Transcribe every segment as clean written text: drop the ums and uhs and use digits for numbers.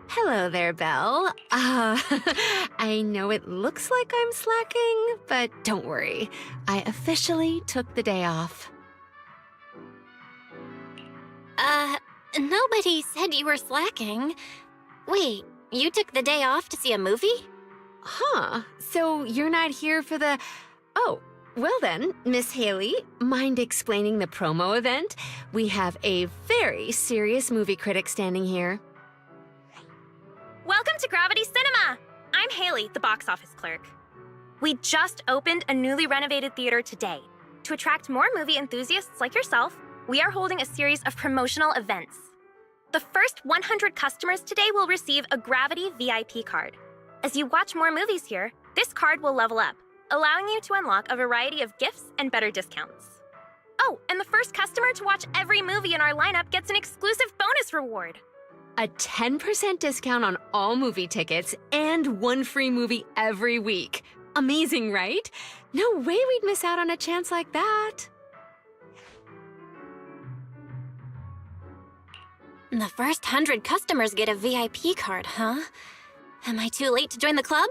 Hello there, Belle. I know it looks like I'm slacking, but don't worry. I officially took the day off. Nobody said you were slacking. Wait, you took the day off to see a movie? Huh, so you're not here for the... Oh, well then, Miss Haley, mind explaining the promo event? We have a very serious movie critic standing here. Welcome to Gravity Cinema! I'm Haley, the box office clerk. We just opened a newly renovated theater today. To attract more movie enthusiasts like yourself, we are holding a series of promotional events. The first 100 customers today will receive a Gravity VIP card. As you watch more movies here, this card will level up, allowing you to unlock a variety of gifts and better discounts. Oh, and the first customer to watch every movie in our lineup gets an exclusive bonus reward. A 10% discount on all movie tickets and one free movie every week. Amazing, right? No way we'd miss out on a chance like that. The first 100 customers get a VIP card, huh? Am I too late to join the club?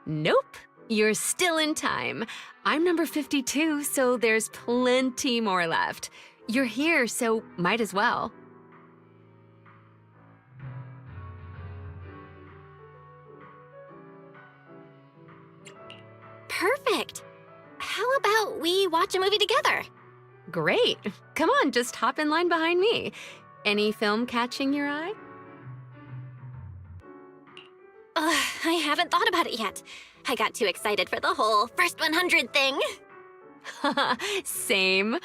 Nope, you're still in time. I'm number 52, so there's plenty more left. You're here, so might as well. Perfect. How about we watch a movie together? Great. Come on, just hop in line behind me. Any film catching your eye? I haven't thought about it yet. I got too excited for the whole first 100 thing. Same.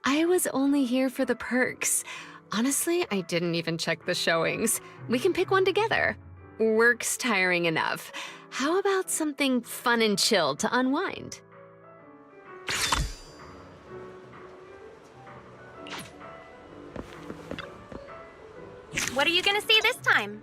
I was only here for the perks. Honestly, I didn't even check the showings. We can pick one together. Work's tiring enough. How about something fun and chill to unwind? What are you gonna see this time?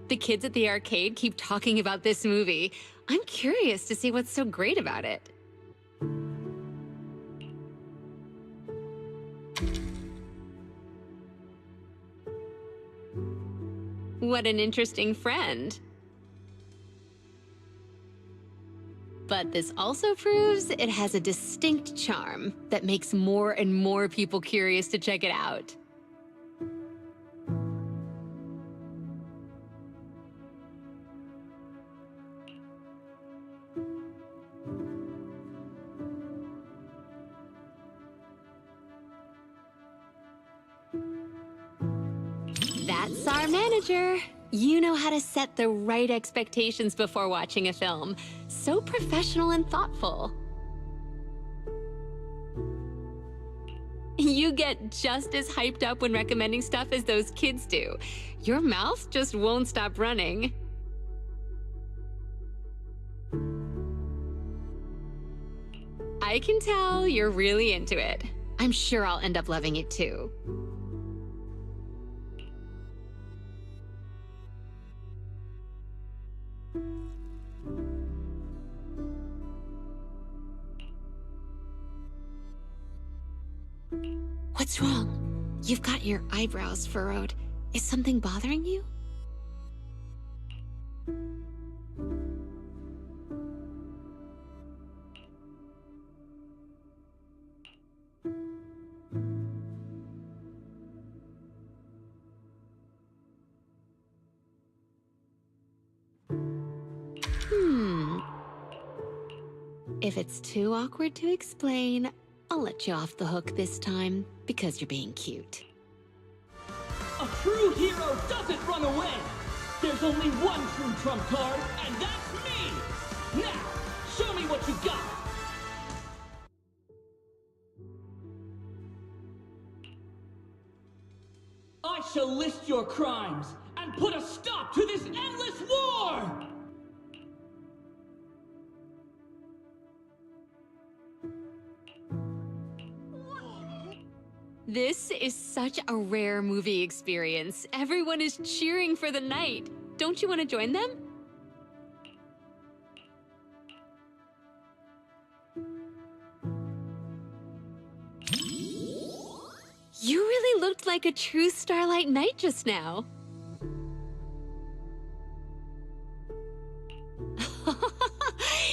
The kids at the arcade keep talking about this movie. I'm curious to see what's so great about it. What an interesting friend. But this also proves it has a distinct charm that makes more and more people curious to check it out. That's our manager. You know how to set the right expectations before watching a film. So professional and thoughtful. You get just as hyped up when recommending stuff as those kids do. Your mouth just won't stop running. I can tell you're really into it. I'm sure I'll end up loving it too. What's wrong? You've got your eyebrows furrowed. Is something bothering you? If it's too awkward to explain, I'll let you off the hook this time because you're being cute. A true hero doesn't run away! There's only one true trump card, and that's me! Now, show me what you got! I shall list your crimes and put a stop to this endless war! This is such a rare movie experience. Everyone is cheering for the night. Don't you want to join them? You really looked like a true Starlight Knight just now.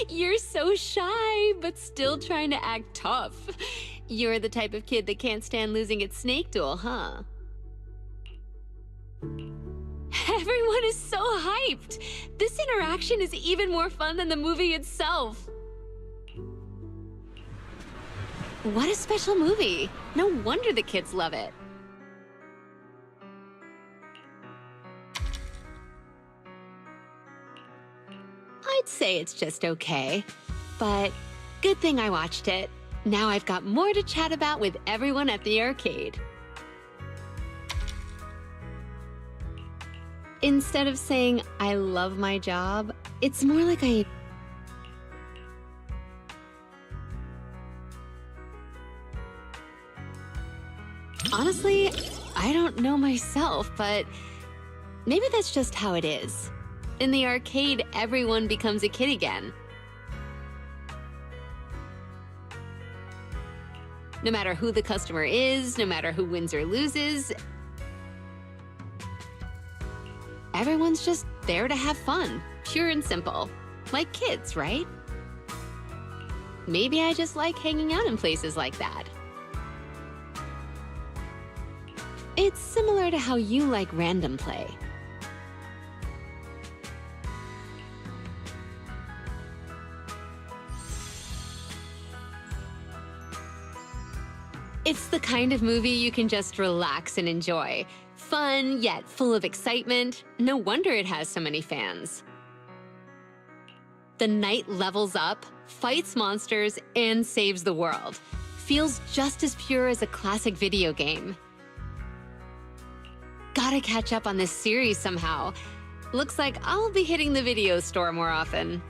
You're so shy, but still trying to act tough. You're the type of kid that can't stand losing at Snake Duel, huh? Everyone is so hyped! This interaction is even more fun than the movie itself. What a special movie. No wonder the kids love it. I'd say it's just okay, but good thing I watched it. Now I've got more to chat about with everyone at the arcade. Instead of saying, I love my job, it's more like Honestly, I don't know myself, but maybe that's just how it is. In the arcade, everyone becomes a kid again. No matter who the customer is, no matter who wins or loses, everyone's just there to have fun, pure and simple. Like kids, right? Maybe I just like hanging out in places like that. It's similar to how you like random play. It's the kind of movie you can just relax and enjoy. Fun, yet full of excitement. No wonder it has so many fans. The knight levels up, fights monsters, and saves the world. Feels just as pure as a classic video game. Gotta catch up on this series somehow. Looks like I'll be hitting the video store more often.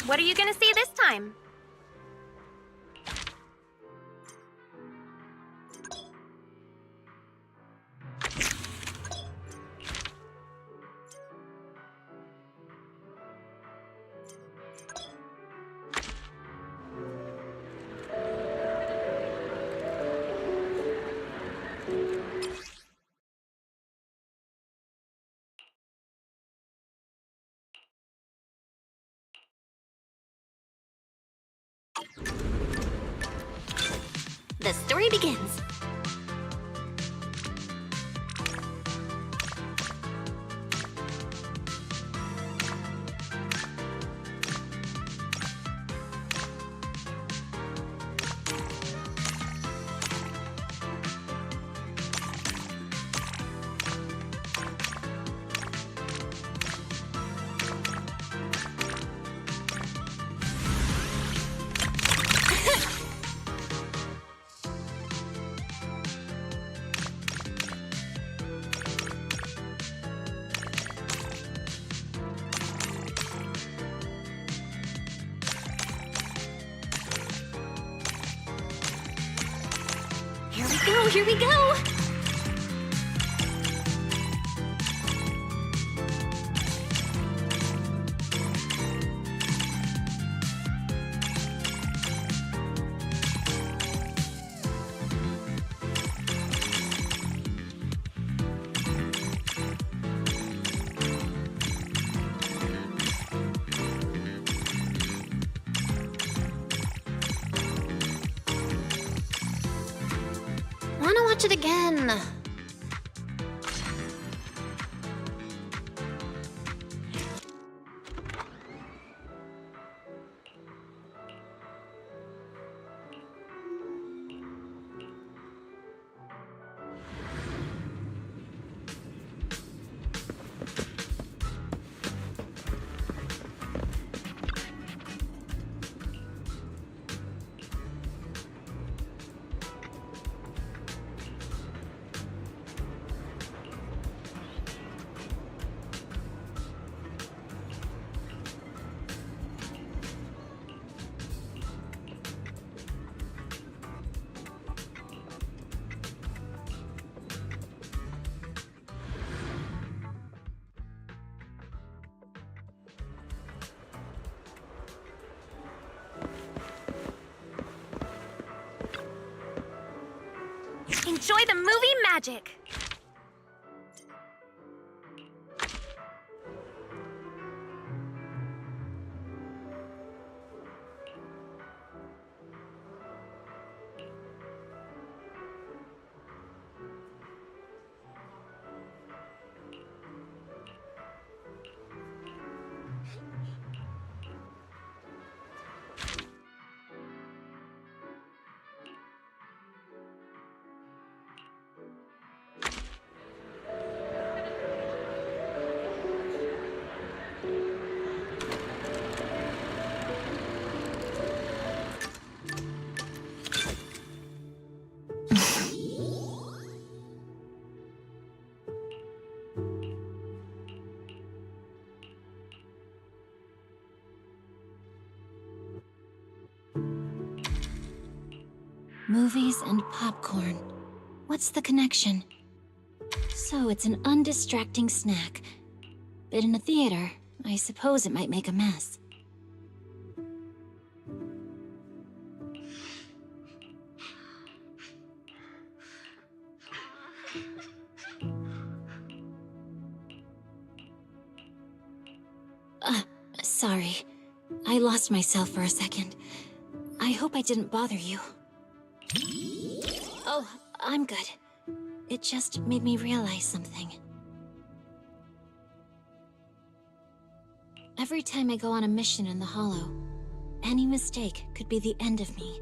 What are you gonna see this time? the story begins. Here we go! Wanna watch it again? Enjoy the movie magic! Movies and popcorn. What's the connection? So it's an undistracting snack. But in a theater, I suppose it might make a mess. Sorry. I lost myself for a second. I hope I didn't bother you. Oh, I'm good. It just made me realize something. Every time I go on a mission in the Hollow, any mistake could be the end of me.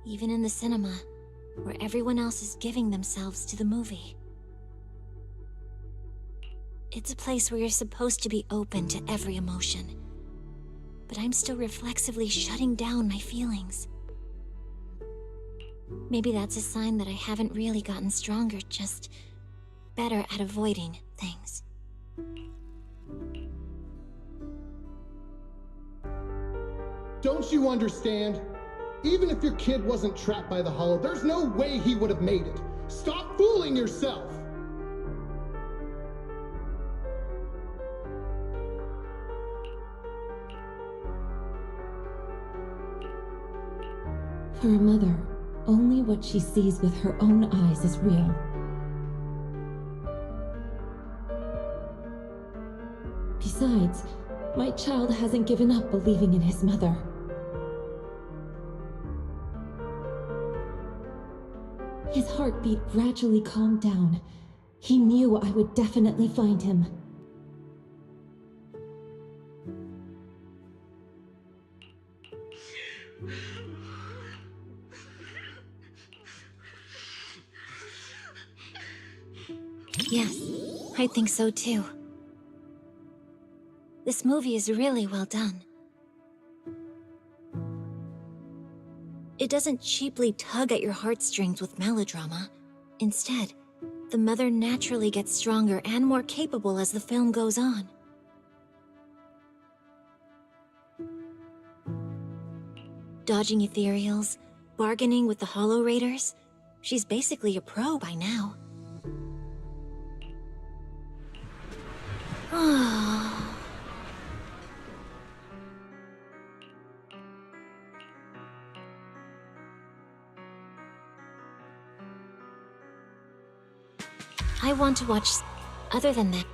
Even in the cinema, where everyone else is giving themselves to the movie. It's a place where you're supposed to be open to every emotion. But I'm still reflexively shutting down my feelings. Maybe that's a sign that I haven't really gotten stronger, just better at avoiding things. Don't you understand? Even if your kid wasn't trapped by the Hollow, there's no way he would have made it. Stop fooling yourself! For a mother, only what she sees with her own eyes is real. Besides, my child hasn't given up believing in his mother. His heartbeat gradually calmed down. He knew I would definitely find him. Yes, I think so too. This movie is really well done. It doesn't cheaply tug at your heartstrings with melodrama. Instead, the mother naturally gets stronger and more capable as the film goes on. Dodging ethereals, bargaining with the Hollow Raiders, she's basically a pro by now. I want to watch. Other than that,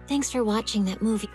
thanks for watching that movie.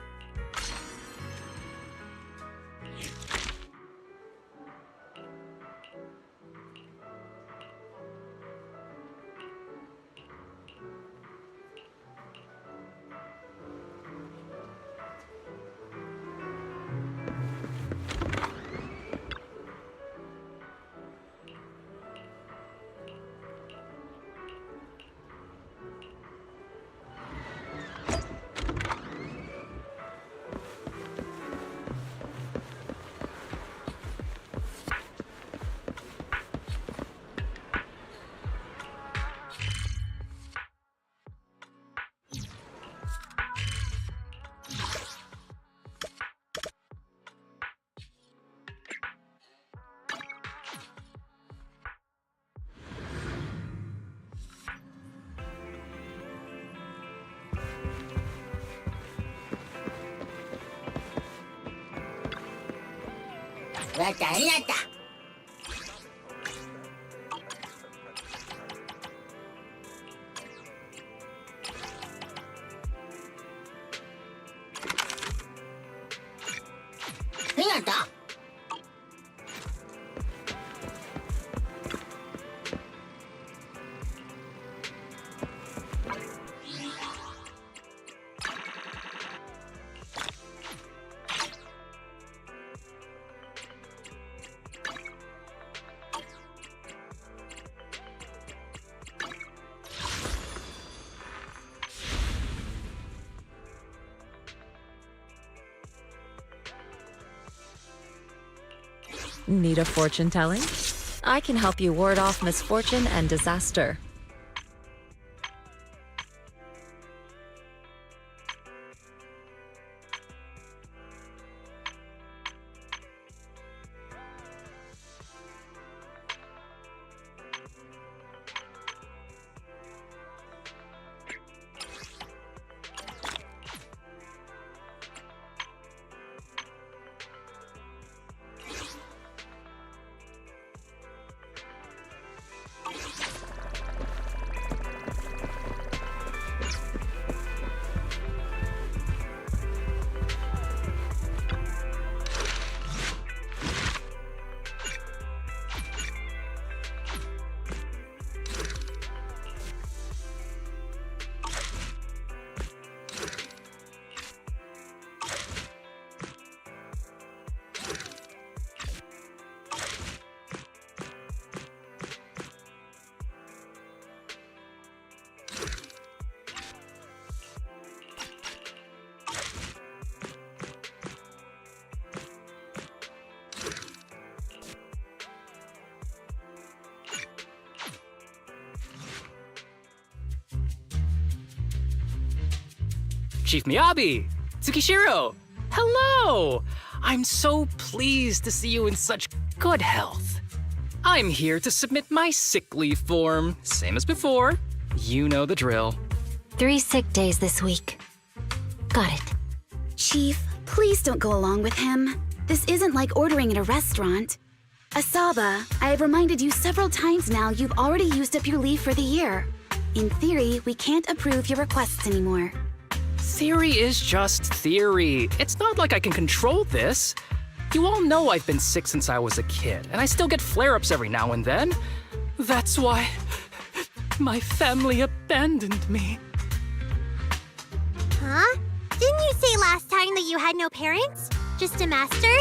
Need a fortune telling? I can help you ward off misfortune and disaster. Chief Miyabi! Tsukishiro! Hello! I'm so pleased to see you in such good health. I'm here to submit my sick leave form, same as before. You know the drill. 3 sick days this week. Got it. Chief, please don't go along with him. This isn't like ordering at a restaurant. Asaba, I have reminded you several times now you've already used up your leave for the year. In theory, we can't approve your requests anymore. Theory is just theory. It's not like I can control this. You all know I've been sick since I was a kid, and I still get flare-ups every now and then. That's why my family abandoned me. Huh? Didn't you say last time that you had no parents? Just a master?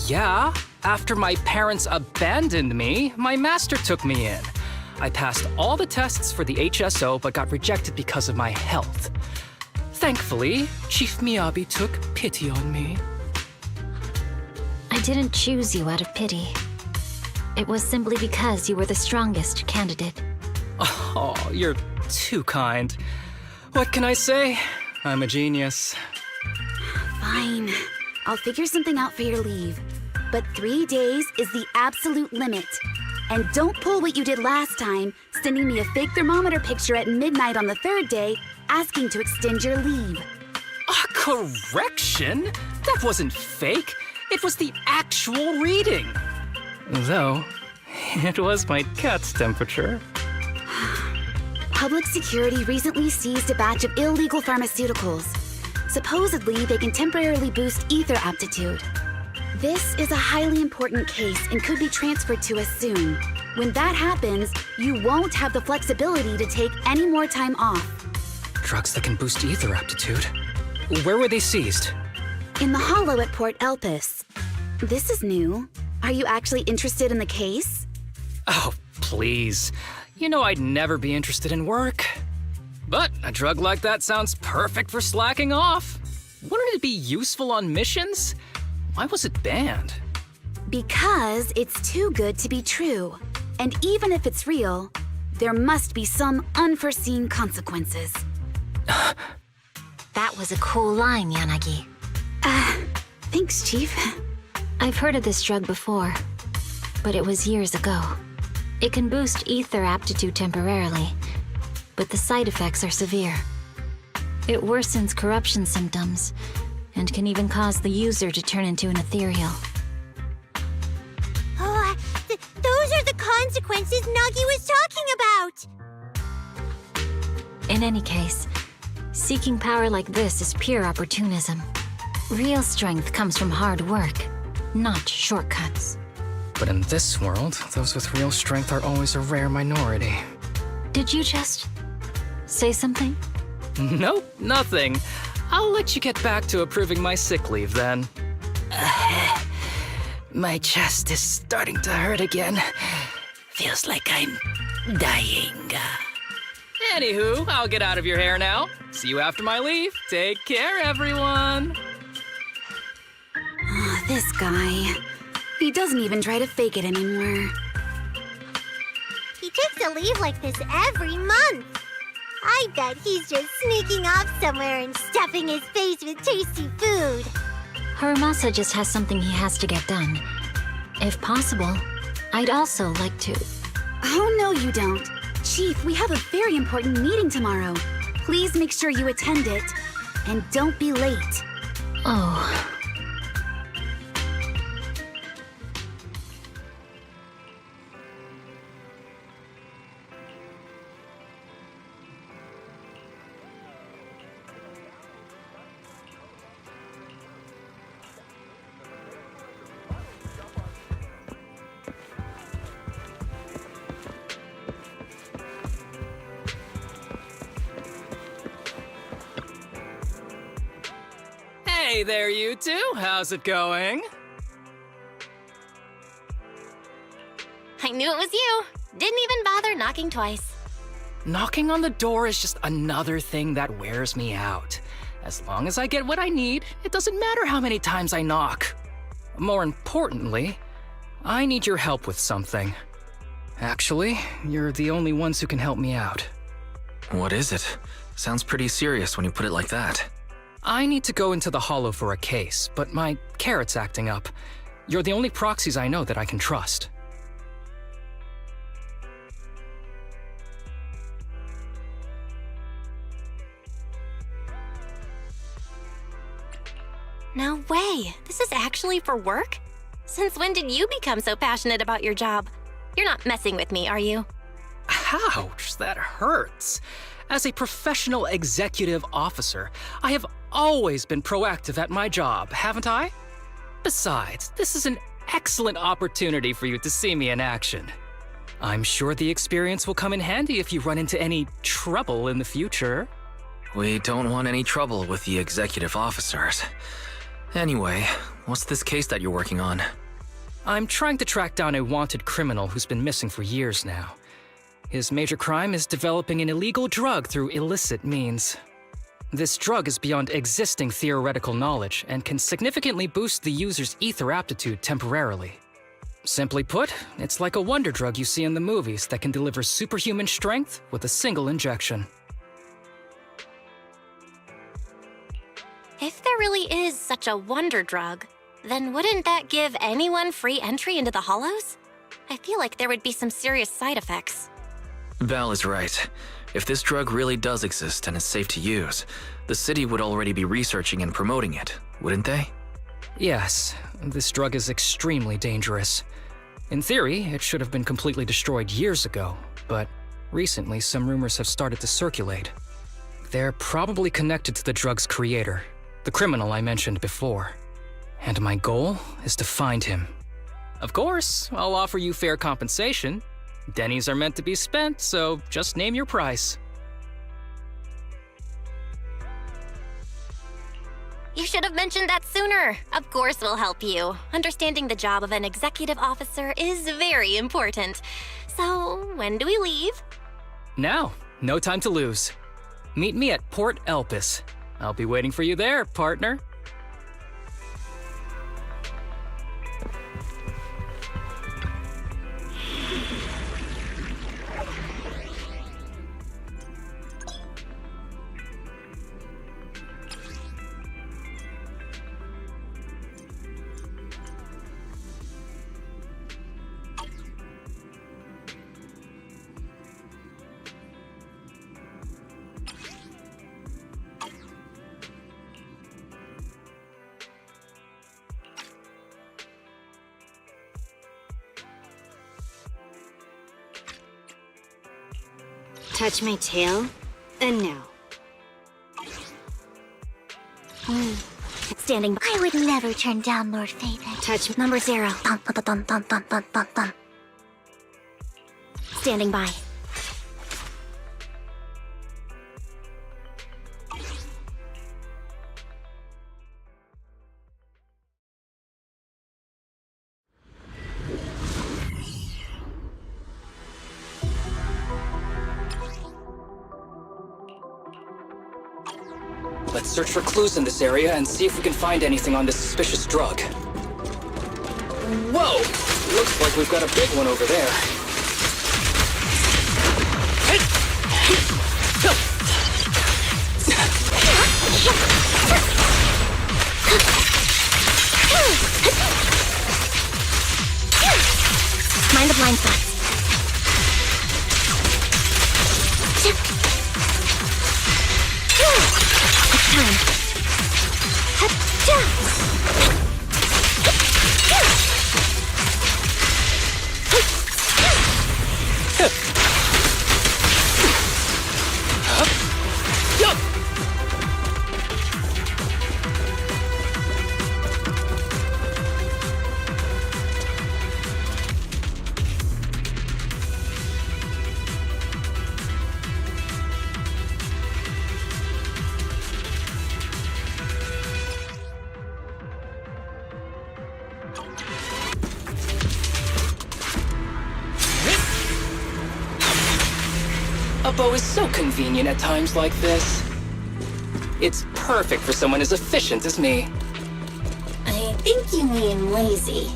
Yeah, after my parents abandoned me, my master took me in. I passed all the tests for the HSO but got rejected because of my health. Thankfully, Chief Miyabi took pity on me. I didn't choose you out of pity. It was simply because you were the strongest candidate. Oh, you're too kind. What can I say? I'm a genius. Fine. I'll figure something out for your leave. But 3 days is the absolute limit. And don't pull what you did last time, sending me a fake thermometer picture at midnight on the 3rd day, asking to extend your leave. A correction? That wasn't fake. It was the actual reading. Though, it was my cat's temperature. Public security recently seized a batch of illegal pharmaceuticals. Supposedly, they can temporarily boost ether aptitude. This is a highly important case and could be transferred to us soon. When that happens, you won't have the flexibility to take any more time off. Drugs that can boost ether aptitude? Where were they seized? In the hollow at Port Elpis. This is new. Are you actually interested in the case? Oh, please. You know I'd never be interested in work. But a drug like that sounds perfect for slacking off. Wouldn't it be useful on missions? Why was it banned? Because it's too good to be true. And even if it's real, there must be some unforeseen consequences. That was a cool line, Yanagi. Thanks, Chief. I've heard of this drug before, but it was years ago. It can boost ether aptitude temporarily, but the side effects are severe. It worsens corruption symptoms, and can even cause the user to turn into an ethereal. Oh, those are the consequences Nagi was talking about! In any case, seeking power like this is pure opportunism. Real strength comes from hard work, not shortcuts. But in this world, those with real strength are always a rare minority. Did you just say something? Nope, nothing. I'll let you get back to approving my sick leave then. My chest is starting to hurt again. Feels like I'm dying. Anywho, I'll get out of your hair now. See you after my leave. Take care, everyone. Oh, this guy. He doesn't even try to fake it anymore. He takes a leave like this every month. I bet he's just sneaking off somewhere and stuffing his face with tasty food. Haramasa just has something he has to get done. If possible, I'd also like to... Oh, no, you don't. Chief, we have a very important meeting tomorrow. Please make sure you attend it. And don't be late. Oh... Hey there, you two. How's it going? I knew it was you. Didn't even bother knocking twice. Knocking on the door is just another thing that wears me out. As long as I get what I need, it doesn't matter how many times I knock. More importantly, I need your help with something. Actually, you're the only ones who can help me out. What is it? Sounds pretty serious when you put it like that. I need to go into the Hollow for a case, but my carrot's acting up. You're the only proxies I know that I can trust. No way. This is actually for work? Since when did you become so passionate about your job? You're not messing with me, are you? Ouch, that hurts. As a professional executive officer, I have always been proactive at my job, haven't I? Besides, this is an excellent opportunity for you to see me in action. I'm sure the experience will come in handy if you run into any trouble in the future. We don't want any trouble with the executive officers. Anyway, what's this case that you're working on? I'm trying to track down a wanted criminal who's been missing for years now. His major crime is developing an illegal drug through illicit means. This drug is beyond existing theoretical knowledge and can significantly boost the user's ether aptitude temporarily. Simply put, it's like a wonder drug you see in the movies that can deliver superhuman strength with a single injection. If there really is such a wonder drug, then wouldn't that give anyone free entry into the Hollows? I feel like there would be some serious side effects. Val is right. If this drug really does exist and is safe to use, the city would already be researching and promoting it, wouldn't they? Yes, this drug is extremely dangerous. In theory, it should have been completely destroyed years ago, but recently some rumors have started to circulate. They're probably connected to the drug's creator, the criminal I mentioned before. And my goal is to find him. Of course, I'll offer you fair compensation. Dennies are meant to be spent, so just name your price. You should have mentioned that sooner. Of course we'll help you. Understanding the job of an executive officer is very important. So, when do we leave? Now, no time to lose. Meet me at Port Elpis. I'll be waiting for you there, partner. Touch my tail? No. Standing by. I would never turn down Lord Faithen. Touch number 0. Dun, dun, dun, dun, dun, dun, dun, dun. Standing by. Let's search for clues in this area and see if we can find anything on this suspicious drug. Whoa! Looks like we've got a big one over there. Mind the blind spots. Time. A bow is so convenient at times like this. It's perfect for someone as efficient as me. I think you mean lazy.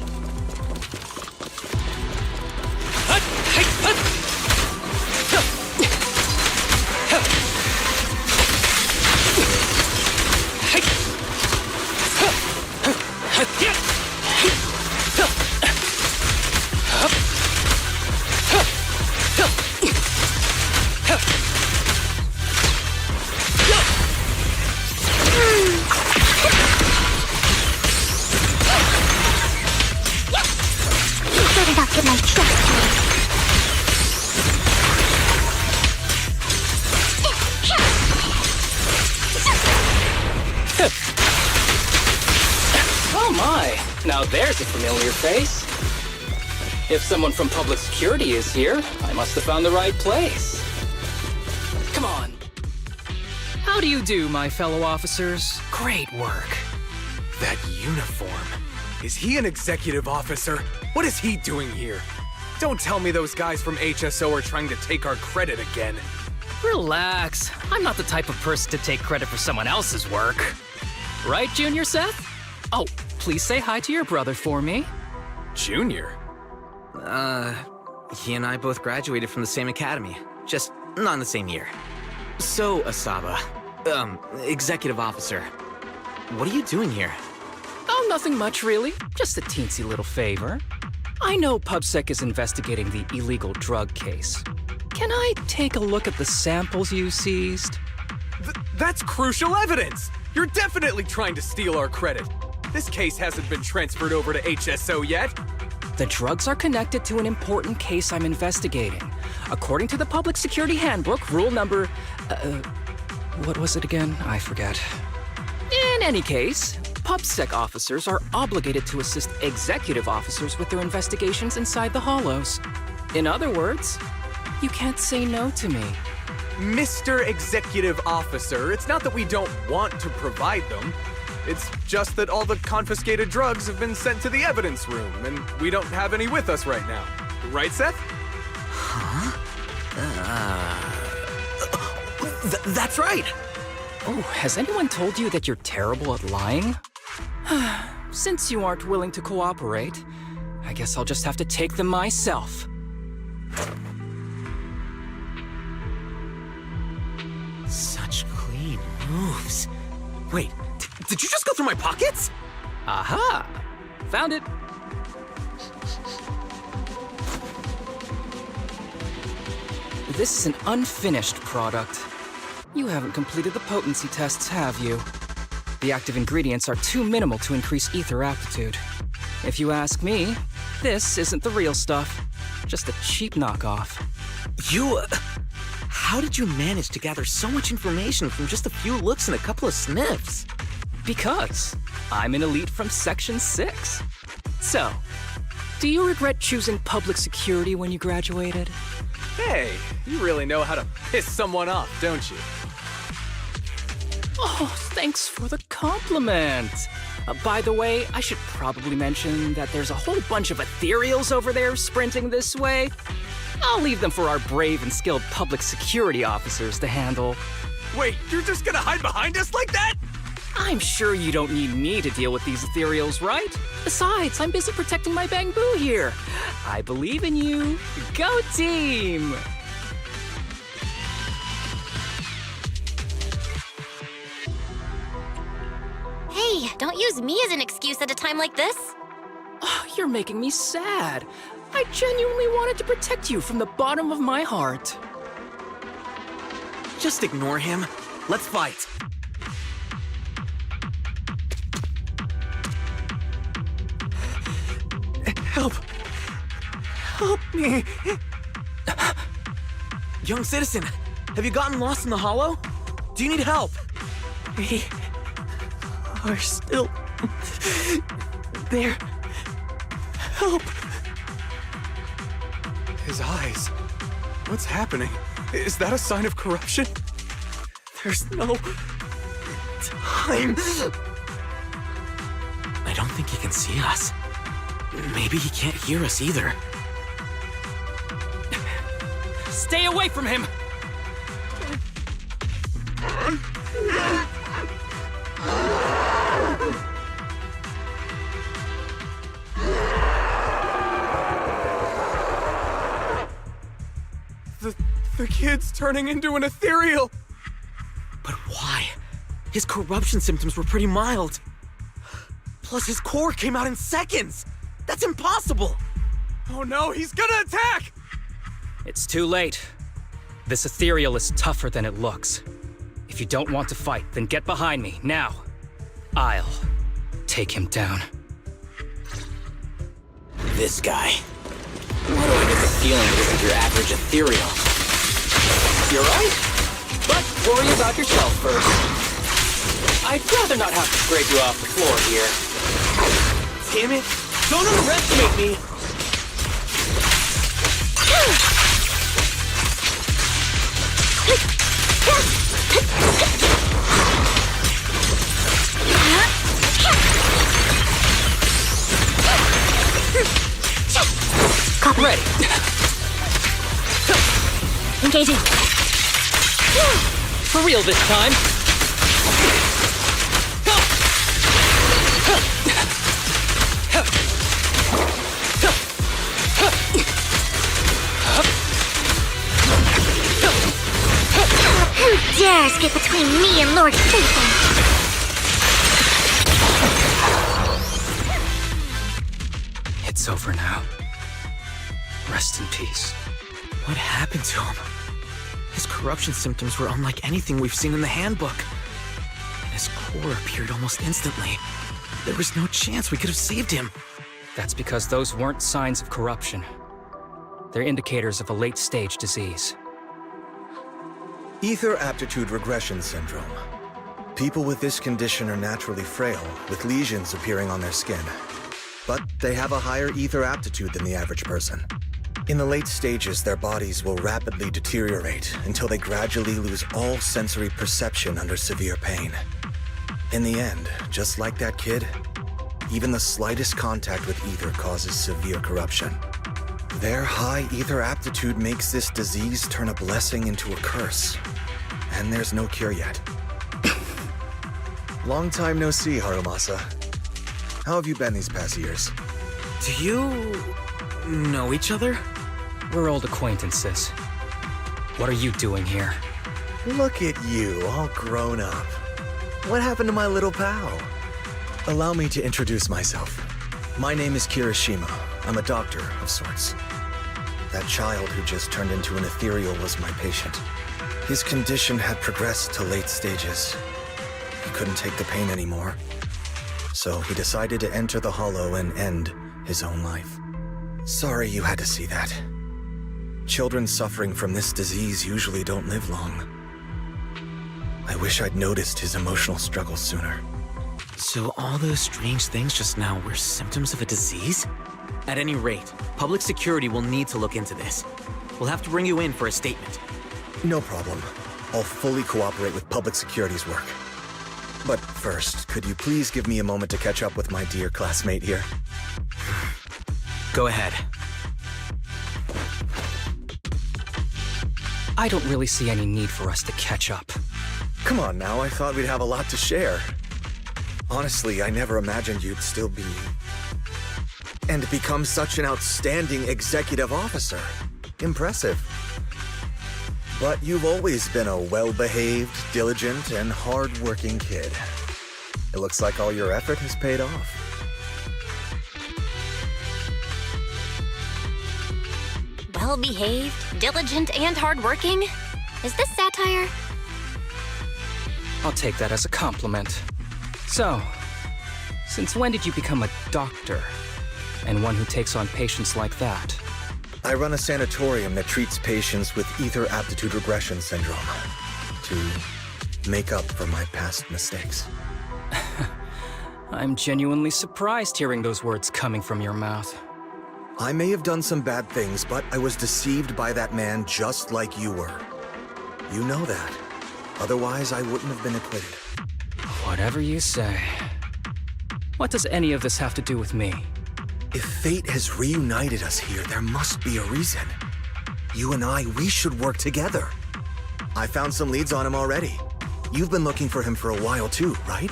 Oh my, now there's a familiar face. If someone from public security is here, I must have found the right place. Come on. How do you do, my fellow officers? Great work. That uniform. Is he an executive officer? What is he doing here? Don't tell me those guys from HSO are trying to take our credit again. Relax. I'm not the type of person to take credit for someone else's work. Right, Junior Seth? Oh, please say hi to your brother for me. Junior? He and I both graduated from the same academy, just not in the same year. So, Asaba, executive officer, what are you doing here? Oh, nothing much, really. Just a teensy little favor. I know PubSec is investigating the illegal drug case. Can I take a look at the samples you seized? That's crucial evidence! You're definitely trying to steal our credit. This case hasn't been transferred over to HSO yet. The drugs are connected to an important case I'm investigating. According to the Public Security Handbook, rule number... what was it again? I forget. In any case, PubSec officers are obligated to assist executive officers with their investigations inside the Hollows. In other words, you can't say no to me. Mr. Executive Officer, it's not that we don't want to provide them. It's just that all the confiscated drugs have been sent to the evidence room, and we don't have any with us right now. Right, Seth? Huh? That's right! Oh, has anyone told you that you're terrible at lying? Since you aren't willing to cooperate, I guess I'll just have to take them myself. Such clean moves. Wait, did you just go through my pockets? Aha! Found it. This is an unfinished product. You haven't completed the potency tests, have you? The active ingredients are too minimal to increase ether aptitude. If you ask me, this isn't the real stuff. Just a cheap knockoff. How did you manage to gather so much information from just a few looks and a couple of sniffs? Because I'm an elite from Section 6. So, do you regret choosing public security when you graduated? Hey, you really know how to piss someone off, don't you? Oh, thanks for the compliment. By the way, I should probably mention that there's a whole bunch of ethereals over there sprinting this way. I'll leave them for our brave and skilled public security officers to handle. Wait, you're just gonna hide behind us like that? I'm sure you don't need me to deal with these ethereals, right? Besides, I'm busy protecting my bamboo here. I believe in you. Go team! Hey, don't use me as an excuse at a time like this. Oh, you're making me sad. I genuinely wanted to protect you from the bottom of my heart. Just ignore him. Let's fight. Help! Help me! Young citizen, have you gotten lost in the hollow? Do you need help? We are still there. Help! His eyes. What's happening? Is that a sign of corruption? There's no time. I don't think he can see us. Maybe he can't hear us either. Stay away from him! The kid's turning into an ethereal! But why? His corruption symptoms were pretty mild. Plus his core came out in seconds! That's impossible! Oh no, he's gonna attack! It's too late. This ethereal is tougher than it looks. If you don't want to fight, then get behind me, now. I'll take him down. This guy. Why do I get the feeling it isn't your average ethereal? You're right. But worry about yourself first. I'd rather not have to scrape you off the floor here. Damn it! Don't underestimate me! Copy. Ready. Engaging. For real this time. Who dares get between me and Lord Faithful? It's over now. Rest in peace. What happened to him? His corruption symptoms were unlike anything we've seen in the handbook. And his core appeared almost instantly. There was no chance we could have saved him. That's because those weren't signs of corruption. They're indicators of a late-stage disease. Ether aptitude regression syndrome. People with this condition are naturally frail, with lesions appearing on their skin. But they have a higher ether aptitude than the average person. In the late stages, their bodies will rapidly deteriorate until they gradually lose all sensory perception under severe pain. In the end, just like that kid, even the slightest contact with ether causes severe corruption. Their high ether aptitude makes this disease turn a blessing into a curse. And there's no cure yet. Long time no see, Harumasa. How have you been these past years? Do you know each other? We're old acquaintances. What are you doing here? Look at you, all grown up. What happened to my little pal? Allow me to introduce myself. My name is Kirishima. I'm a doctor of sorts. That child who just turned into an ethereal was my patient. His condition had progressed to late stages. He couldn't take the pain anymore. So he decided to enter the Hollow and end his own life. Sorry you had to see that. Children suffering from this disease usually don't live long. I wish I'd noticed his emotional struggles sooner. So all those strange things just now were symptoms of a disease? At any rate, public security will need to look into this. We'll have to bring you in for a statement. No problem. I'll fully cooperate with public security's work. But first, could you please give me a moment to catch up with my dear classmate here? Go ahead. I don't really see any need for us to catch up. Come on now, I thought we'd have a lot to share. Honestly, I never imagined you'd still be... and become such an outstanding executive officer. Impressive. But you've always been a well-behaved, diligent, and hard-working kid. It looks like all your effort has paid off. Well-behaved, diligent, and hardworking? Is this satire? I'll take that as a compliment. So, since when did you become a doctor? And one who takes on patients like that? I run a sanatorium that treats patients with ether aptitude regression syndrome to make up for my past mistakes. I'm genuinely surprised hearing those words coming from your mouth. I may have done some bad things, but I was deceived by that man just like you were. You know that. Otherwise, I wouldn't have been acquitted. Whatever you say. What does any of this have to do with me? If fate has reunited us here, there must be a reason. You and I, we should work together. I found some leads on him already. You've been looking for him for a while too, right?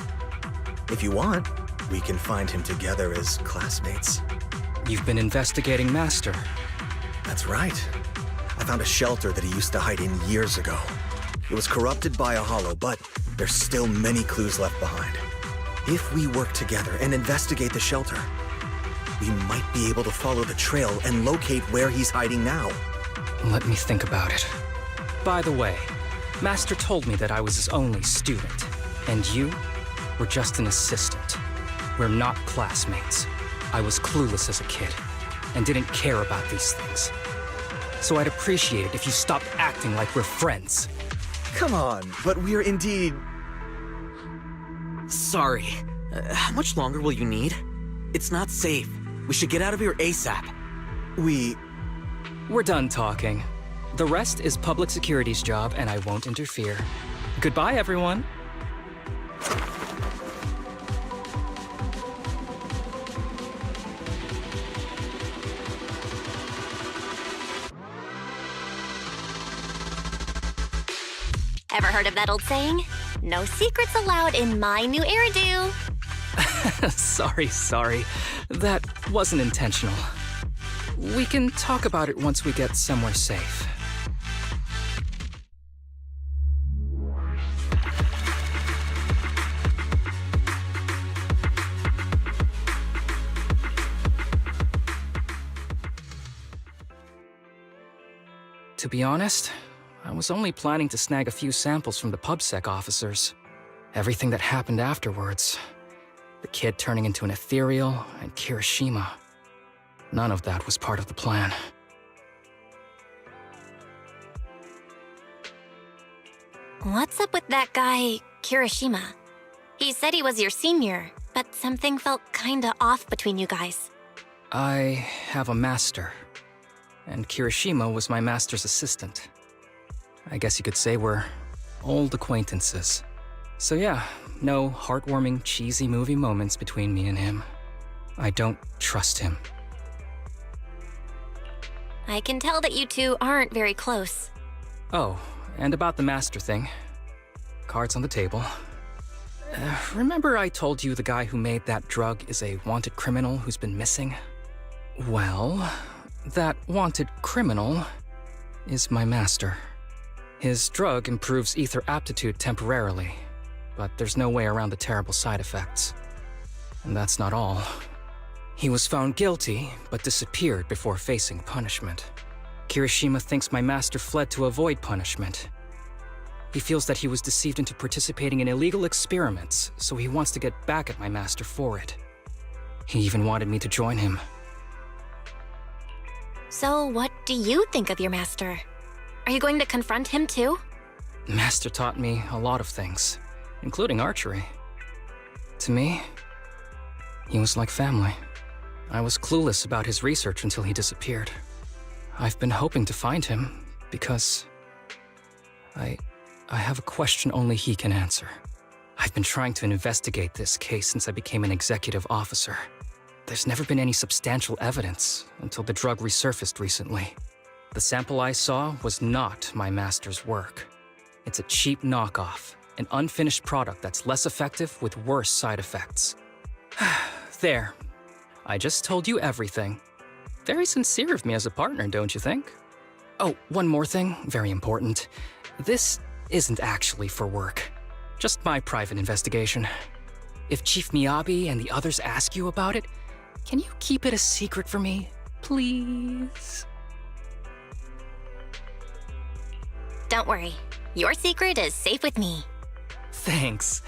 If you want, we can find him together as classmates. You've been investigating Master. That's right. I found a shelter that he used to hide in years ago. It was corrupted by a hollow, but there's still many clues left behind. If we work together and investigate the shelter, we might be able to follow the trail and locate where he's hiding now. Let me think about it. By the way, Master told me that I was his only student, and you were just an assistant. We're not classmates. I was clueless as a kid, and didn't care about these things. So I'd appreciate it if you stopped acting like we're friends. Come on, but we're indeed... Sorry. How much longer will you need? It's not safe. We should get out of here ASAP. We're done talking. The rest is public security's job, and I won't interfere. Goodbye, everyone. Ever heard of that old saying? No secrets allowed in my new hairdo. Sorry. That wasn't intentional. We can talk about it once we get somewhere safe. To be honest, I was only planning to snag a few samples from the PubSec officers. Everything that happened afterwards. The kid turning into an ethereal, and Kirishima. None of that was part of the plan. What's up with that guy, Kirishima? He said he was your senior, but something felt kinda off between you guys. I have a master, and Kirishima was my master's assistant. I guess you could say we're old acquaintances. So yeah, no heartwarming, cheesy movie moments between me and him. I don't trust him. I can tell that you two aren't very close. Oh, and about the master thing. Cards on the table. Remember I told you the guy who made that drug is a wanted criminal who's been missing? Well, that wanted criminal is my master. His drug improves ether aptitude temporarily, but there's no way around the terrible side effects. And that's not all. He was found guilty, but disappeared before facing punishment. Kirishima thinks my master fled to avoid punishment. He feels that he was deceived into participating in illegal experiments, so he wants to get back at my master for it. He even wanted me to join him. So what do you think of your master? Are you going to confront him too? Master taught me a lot of things, including archery. To me, he was like family. I was clueless about his research until he disappeared. I've been hoping to find him because I have a question only he can answer. I've been trying to investigate this case since I became an executive officer. There's never been any substantial evidence until the drug resurfaced recently. The sample I saw was not my master's work. It's a cheap knockoff, an unfinished product that's less effective with worse side effects. There. I just told you everything. Very sincere of me as a partner, don't you think? Oh, one more thing, very important. This isn't actually for work. Just my private investigation. If Chief Miyabi and the others ask you about it, can you keep it a secret for me, please? Don't worry. Your secret is safe with me. Thanks.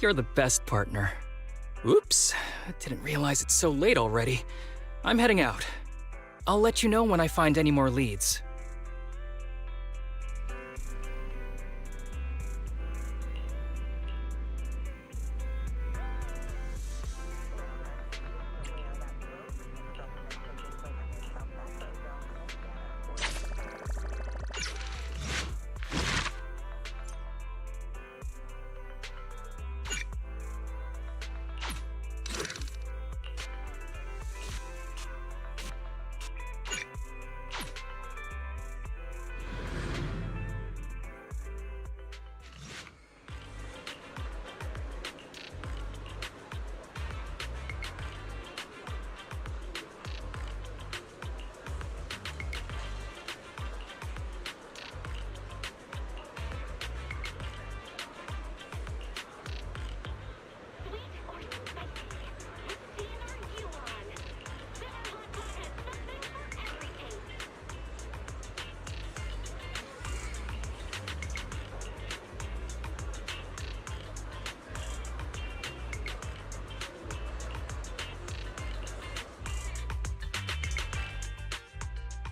You're the best partner. Oops, I didn't realize it's so late already. I'm heading out. I'll let you know when I find any more leads.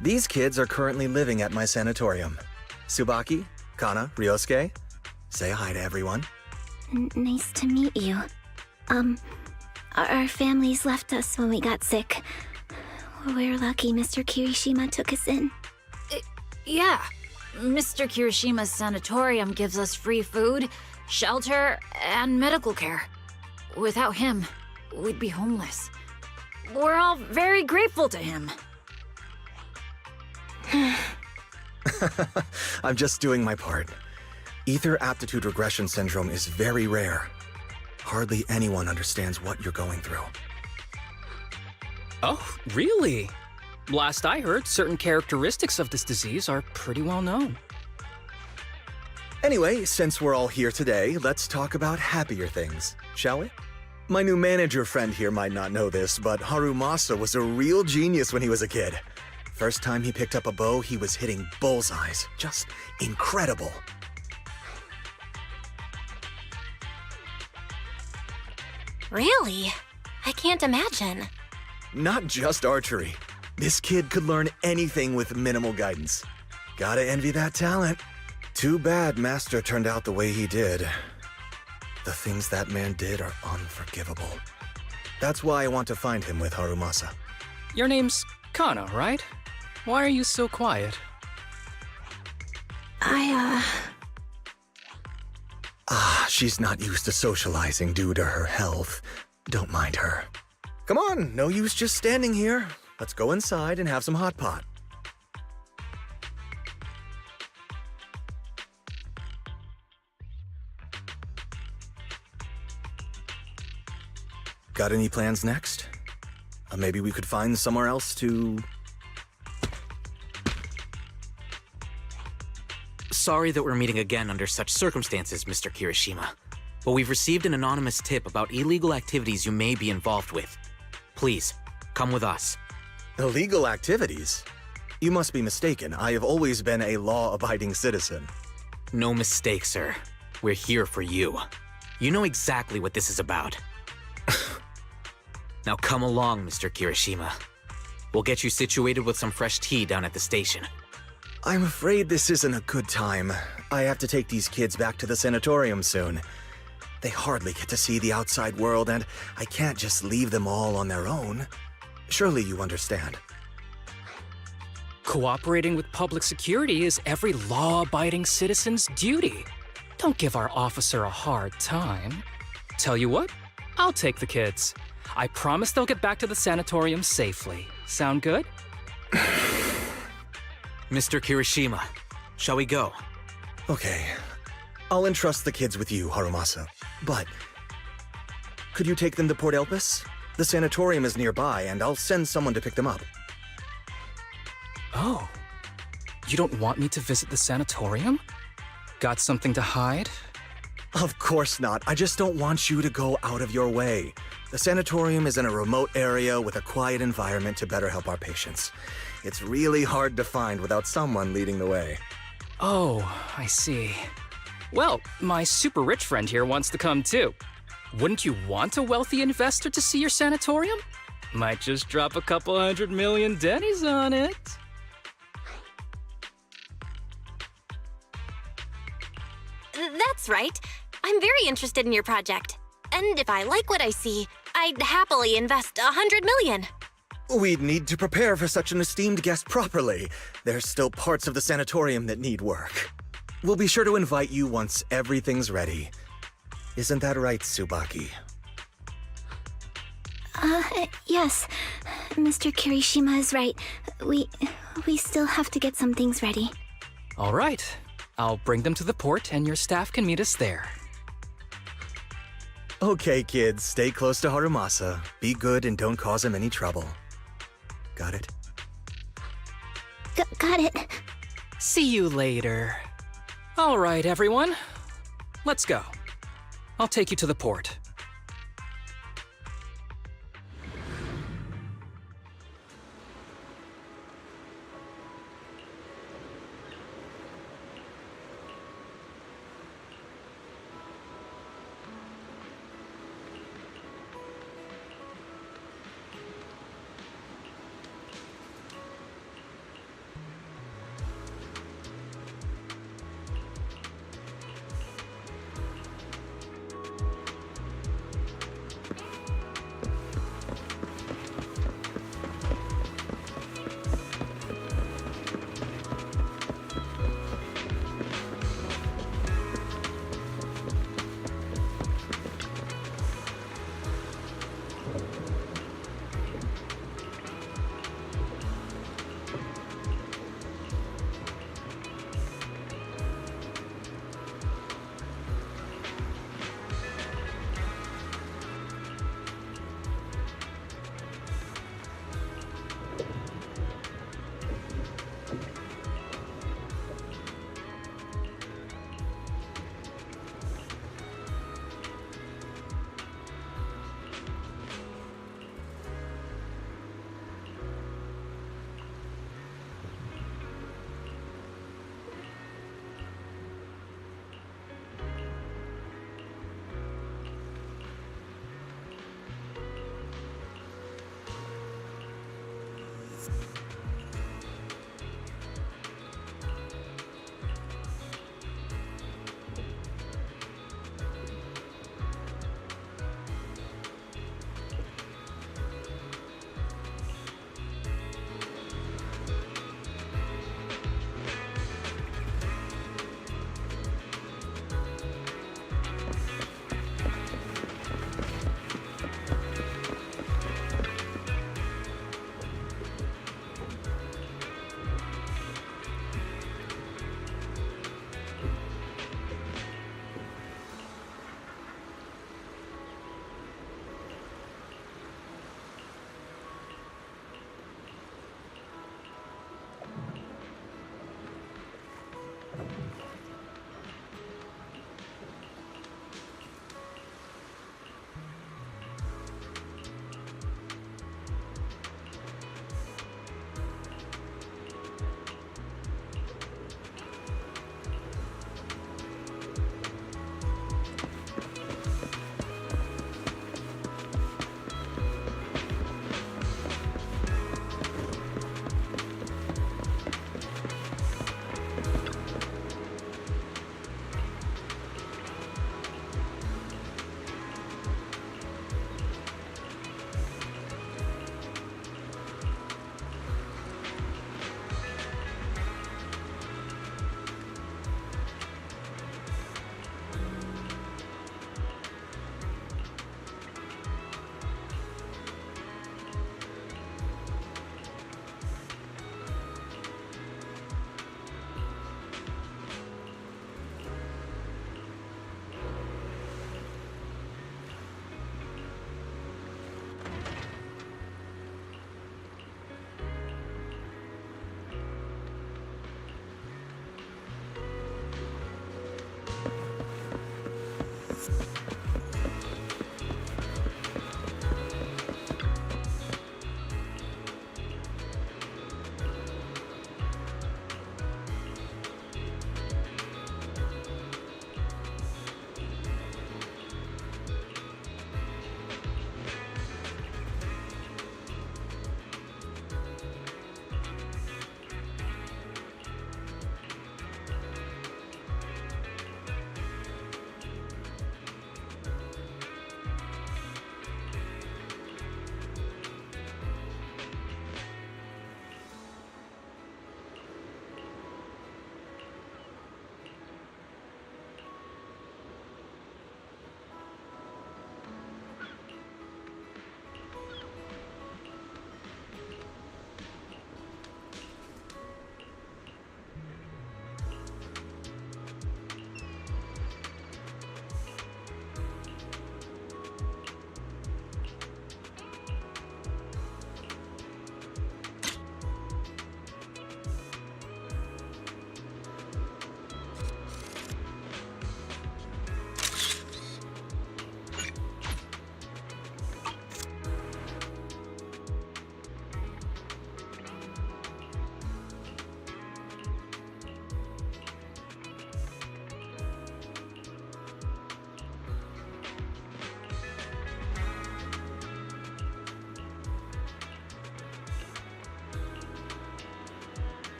These kids are currently living at my sanatorium. Tsubaki, Kana, Ryosuke, say hi to everyone. Nice to meet you. Our families left us when we got sick. We're lucky Mr. Kirishima took us in. Yeah. Mr. Kirishima's sanatorium gives us free food, shelter, and medical care. Without him, we'd be homeless. We're all very grateful to him. I'm just doing my part. Ether aptitude regression syndrome is very rare. Hardly anyone understands what you're going through. Oh, really? Last I heard, certain characteristics of this disease are pretty well known. Anyway, since we're all here today, let's talk about happier things, shall we? My new manager friend here might not know this, but Harumasa was a real genius when he was a kid. First time he picked up a bow, he was hitting bullseyes. Just incredible. Really? I can't imagine. Not just archery. This kid could learn anything with minimal guidance. Gotta envy that talent. Too bad Master turned out the way he did. The things that man did are unforgivable. That's why I want to find him with Harumasa. Your name's Kana, right? Why are you so quiet? She's not used to socializing due to her health. Don't mind her. Come on, no use just standing here. Let's go inside and have some hot pot. Got any plans next? Maybe we could find somewhere else to... Sorry that we're meeting again under such circumstances, Mr. Kirishima. But we've received an anonymous tip about illegal activities you may be involved with. Please, come with us. Illegal activities? You must be mistaken. I have always been a law-abiding citizen. No mistake, sir. We're here for you. You know exactly what this is about. Now come along, Mr. Kirishima. We'll get you situated with some fresh tea down at the station. I'm afraid this isn't a good time. I have to take these kids back to the sanatorium soon. They hardly get to see the outside world, and I can't just leave them all on their own. Surely you understand. Cooperating with public security is every law-abiding citizen's duty. Don't give our officer a hard time. Tell you what, I'll take the kids. I promise they'll get back to the sanatorium safely. Sound good? Mr. Kirishima, shall we go? Okay. I'll entrust the kids with you, Harumasa. But could you take them to Port Elpis? The sanatorium is nearby, and I'll send someone to pick them up. Oh. You don't want me to visit the sanatorium? Got something to hide? Of course not. I just don't want you to go out of your way. The sanatorium is in a remote area with a quiet environment to better help our patients. It's really hard to find without someone leading the way. Oh, I see. Well, my super rich friend here wants to come too. Wouldn't you want a wealthy investor to see your sanatorium? Might just drop a couple $100 million dennies on it. That's right. I'm very interested in your project. And if I like what I see, I'd happily invest $100 million. We'd need to prepare for such an esteemed guest properly. There's still parts of the sanatorium that need work. We'll be sure to invite you once everything's ready. Isn't that right, Tsubaki? Yes. Mr. Kirishima is right. We still have to get some things ready. All right. I'll bring them to the port and your staff can meet us there. Okay, kids, stay close to Harumasa. Be good and don't cause him any trouble. Got it? Got it. See you later. All right, everyone. Let's go. I'll take you to the port.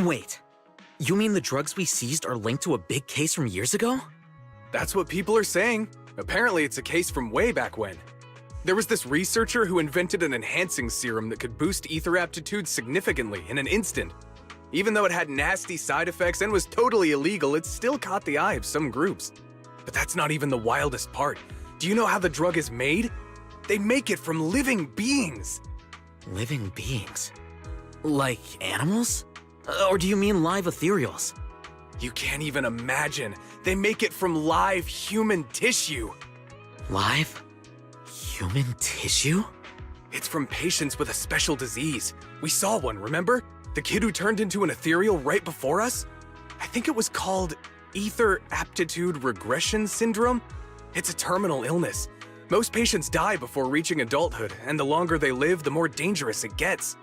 Wait, you mean the drugs we seized are linked to a big case from years ago? That's what people are saying. Apparently, it's a case from way back when. There was this researcher who invented an enhancing serum that could boost ether aptitude significantly in an instant. Even though it had nasty side effects and was totally illegal, it still caught the eye of some groups. But that's not even the wildest part. Do you know how the drug is made? They make it from living beings. Living beings? Like animals? Or do you mean live ethereals? You can't even imagine. They make it from live human tissue. Live? Human tissue? It's from patients with a special disease. We saw one, remember? The kid who turned into an ethereal right before us? I think it was called ether aptitude regression syndrome. It's a terminal illness. Most patients die before reaching adulthood, and the longer they live, the more dangerous it gets.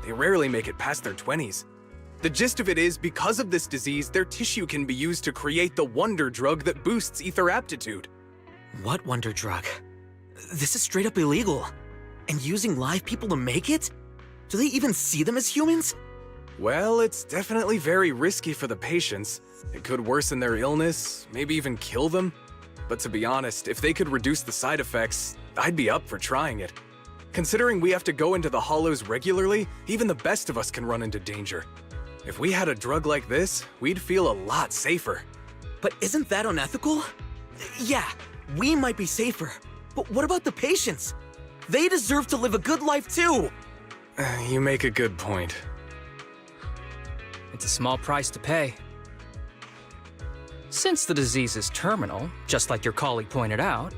They rarely make it past their 20s. The gist of it is, because of this disease, their tissue can be used to create the wonder drug that boosts ether aptitude. What wonder drug? This is straight up illegal. And using live people to make it? Do they even see them as humans? Well, it's definitely very risky for the patients. It could worsen their illness, maybe even kill them. But to be honest, if they could reduce the side effects, I'd be up for trying it. Considering we have to go into the hollows regularly, even the best of us can run into danger. If we had a drug like this, we'd feel a lot safer. But isn't that unethical? Yeah, we might be safer, but what about the patients? They deserve to live a good life too! You make a good point. It's a small price to pay. Since the disease is terminal, just like your colleague pointed out,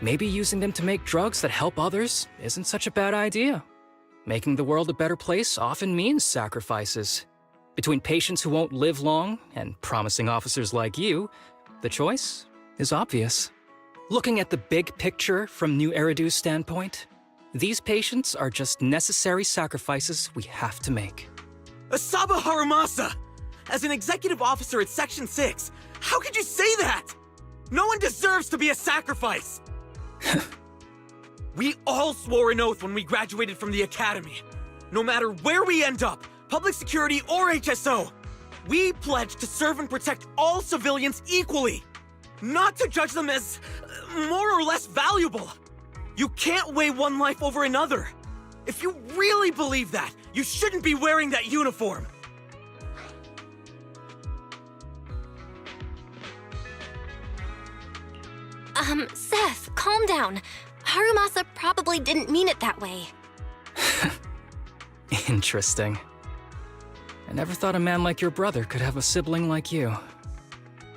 maybe using them to make drugs that help others isn't such a bad idea. Making the world a better place often means sacrifices. Between patients who won't live long and promising officers like you, the choice is obvious. Looking at the big picture from New Eridu's standpoint, these patients are just necessary sacrifices we have to make. Asaba Harumasa! As an executive officer at Section 6, how could you say that? No one deserves to be a sacrifice! We all swore an oath when we graduated from the academy. No matter where we end up, public security or HSO, we pledge to serve and protect all civilians equally, not to judge them as more or less valuable. You can't weigh one life over another. If you really believe that, you shouldn't be wearing that uniform. Seth, calm down. Harumasa probably didn't mean it that way. Interesting. I never thought a man like your brother could have a sibling like you.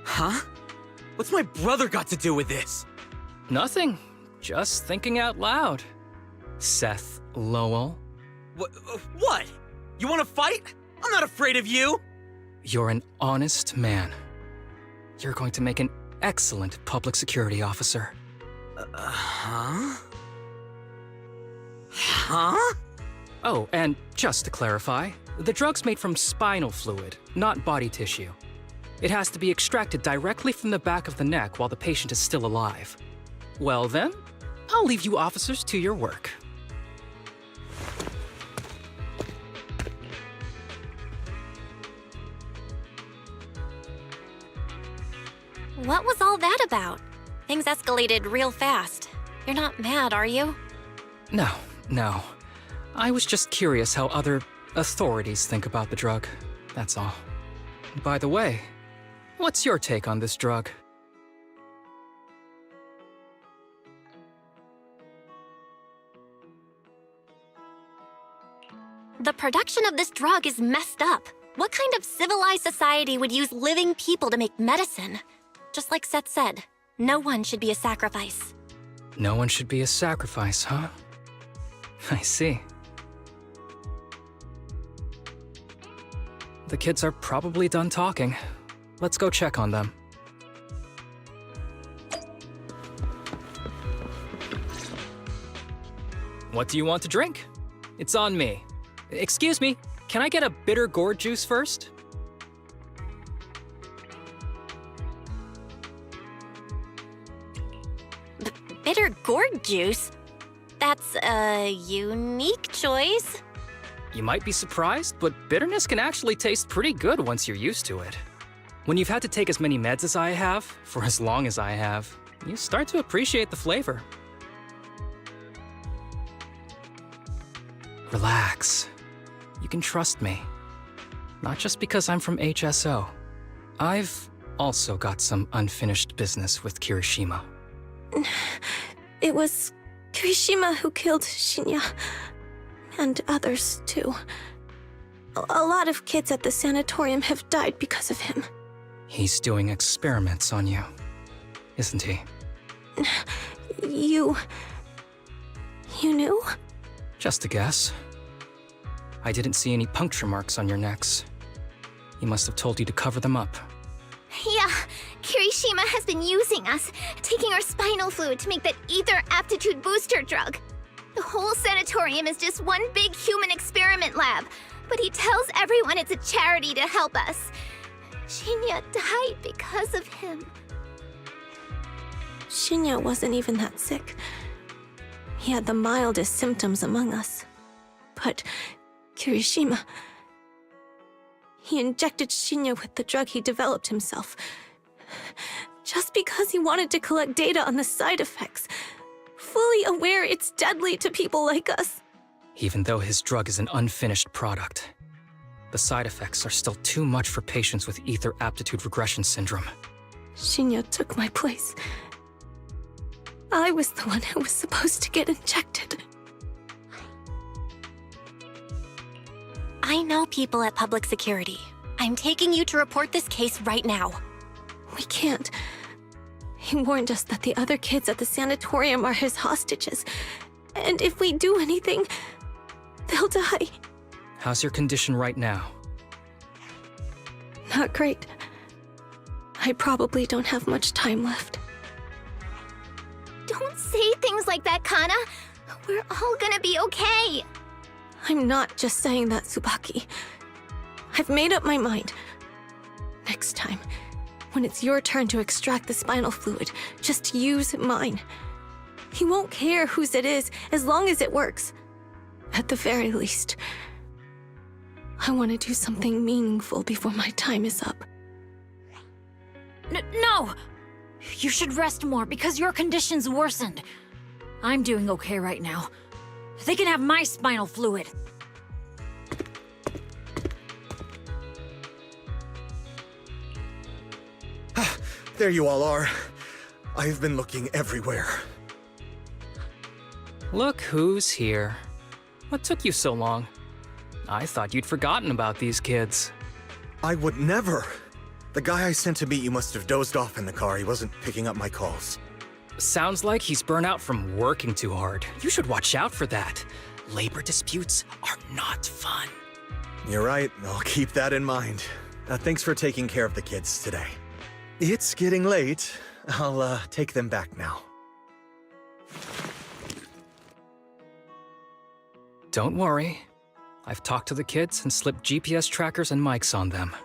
Huh? What's my brother got to do with this? Nothing. Just thinking out loud. Seth Lowell. What? You want to fight? I'm not afraid of you! You're an honest man. You're going to make an excellent public security officer. Huh? Huh? Oh, and just to clarify, the drug's made from spinal fluid, not body tissue. It has to be extracted directly from the back of the neck while the patient is still alive. Well then, I'll leave you officers to your work. What was all that about? Things escalated real fast. You're not mad, are you? No. I was just curious how other authorities think about the drug, that's all. By the way, what's your take on this drug? The production of this drug is messed up. What kind of civilized society would use living people to make medicine? Just like Seth said, no one should be a sacrifice. No one should be a sacrifice, huh? I see. The kids are probably done talking. Let's go check on them. What do you want to drink? It's on me. Excuse me, can I get a bitter gourd juice first? Bitter gourd juice? That's a unique choice. You might be surprised, but bitterness can actually taste pretty good once you're used to it. When you've had to take as many meds as I have, for as long as I have, you start to appreciate the flavor. Relax. You can trust me. Not just because I'm from HSO. I've also got some unfinished business with Kirishima. It was Kirishima who killed Shinya. And others, too. A lot of kids at the sanatorium have died because of him. He's doing experiments on you, isn't he? You knew? Just a guess. I didn't see any puncture marks on your necks. He must have told you to cover them up. Yeah, Kirishima has been using us, taking our spinal fluid to make that ether aptitude booster drug. The whole sanatorium is just one big human experiment lab, but he tells everyone it's a charity to help us. Shinya died because of him. Shinya wasn't even that sick. He had the mildest symptoms among us. But Kirishima... He injected Shinya with the drug he developed himself. Just because he wanted to collect data on the side effects, fully aware it's deadly to people like us. Even though his drug is an unfinished product, the side effects are still too much for patients with ether aptitude regression syndrome. Shinya took my place. I was the one who was supposed to get injected. I know people at public security. I'm taking you to report this case right now. We can't. He warned us that the other kids at the sanatorium are his hostages. And if we do anything, they'll die. How's your condition right now? Not great. I probably don't have much time left. Don't say things like that, Kana. We're all gonna be okay. I'm not just saying that, Tsubaki. I've made up my mind. Next time, when it's your turn to extract the spinal fluid, just use mine. He won't care whose it is, as long as it works. At the very least, I want to do something meaningful before my time is up. No! You should rest more because your condition's worsened. I'm doing okay right now. They can have my spinal fluid. There you all are. I've been looking everywhere. Look who's here. What took you so long? I thought you'd forgotten about these kids. I would never. The guy I sent to meet you must have dozed off in the car. He wasn't picking up my calls. Sounds like he's burnt out from working too hard. You should watch out for that. Labor disputes are not fun. You're right. I'll keep that in mind. Thanks for taking care of the kids today. It's getting late. I'll take them back now. Don't worry. I've talked to the kids and slipped GPS trackers and mics on them.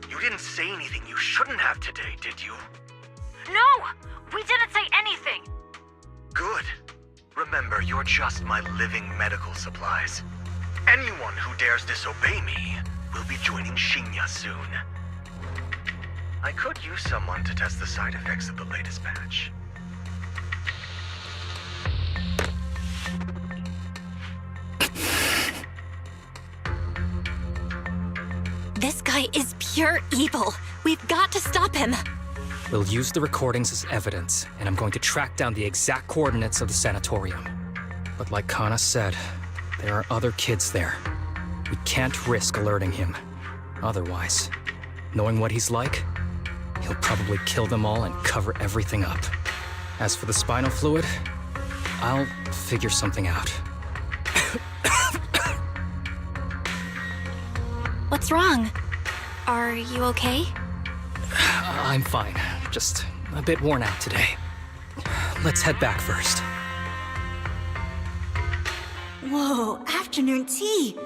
You didn't say anything you shouldn't have today, did you? No! We didn't say anything! Good. Remember, you're just my living medical supplies. Anyone who dares disobey me will be joining Shinya soon. I could use someone to test the side effects of the latest batch. This guy is pure evil. We've got to stop him. We'll use the recordings as evidence, and I'm going to track down the exact coordinates of the sanatorium. But like Kana said, there are other kids there. We can't risk alerting him. Otherwise, knowing what he's like, he'll probably kill them all and cover everything up. As for the spinal fluid, I'll figure something out. What's wrong? Are you okay? I'm fine. Just a bit worn out today. Let's head back first. Whoa, afternoon tea.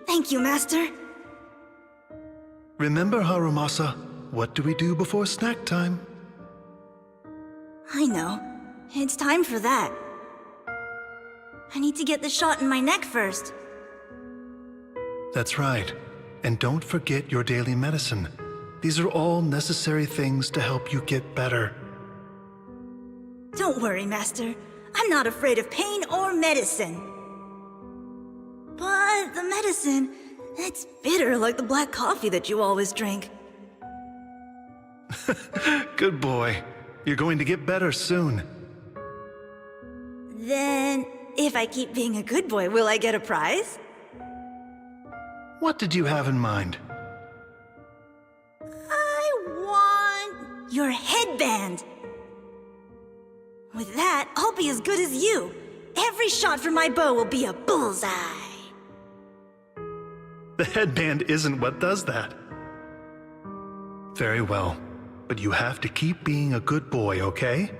Thank you, Master. Remember, Harumasa, what do we do before snack time? I know. It's time for that. I need to get the shot in my neck first. That's right. And don't forget your daily medicine. These are all necessary things to help you get better. Don't worry, Master. I'm not afraid of pain or medicine. But the medicine, it's bitter like the black coffee that you always drink. Good boy. You're going to get better soon. Then, if I keep being a good boy, will I get a prize? What did you have in mind? I want your headband. With that, I'll be as good as you. Every shot from my bow will be a bullseye. The headband isn't what does that. Very well, but you have to keep being a good boy, okay?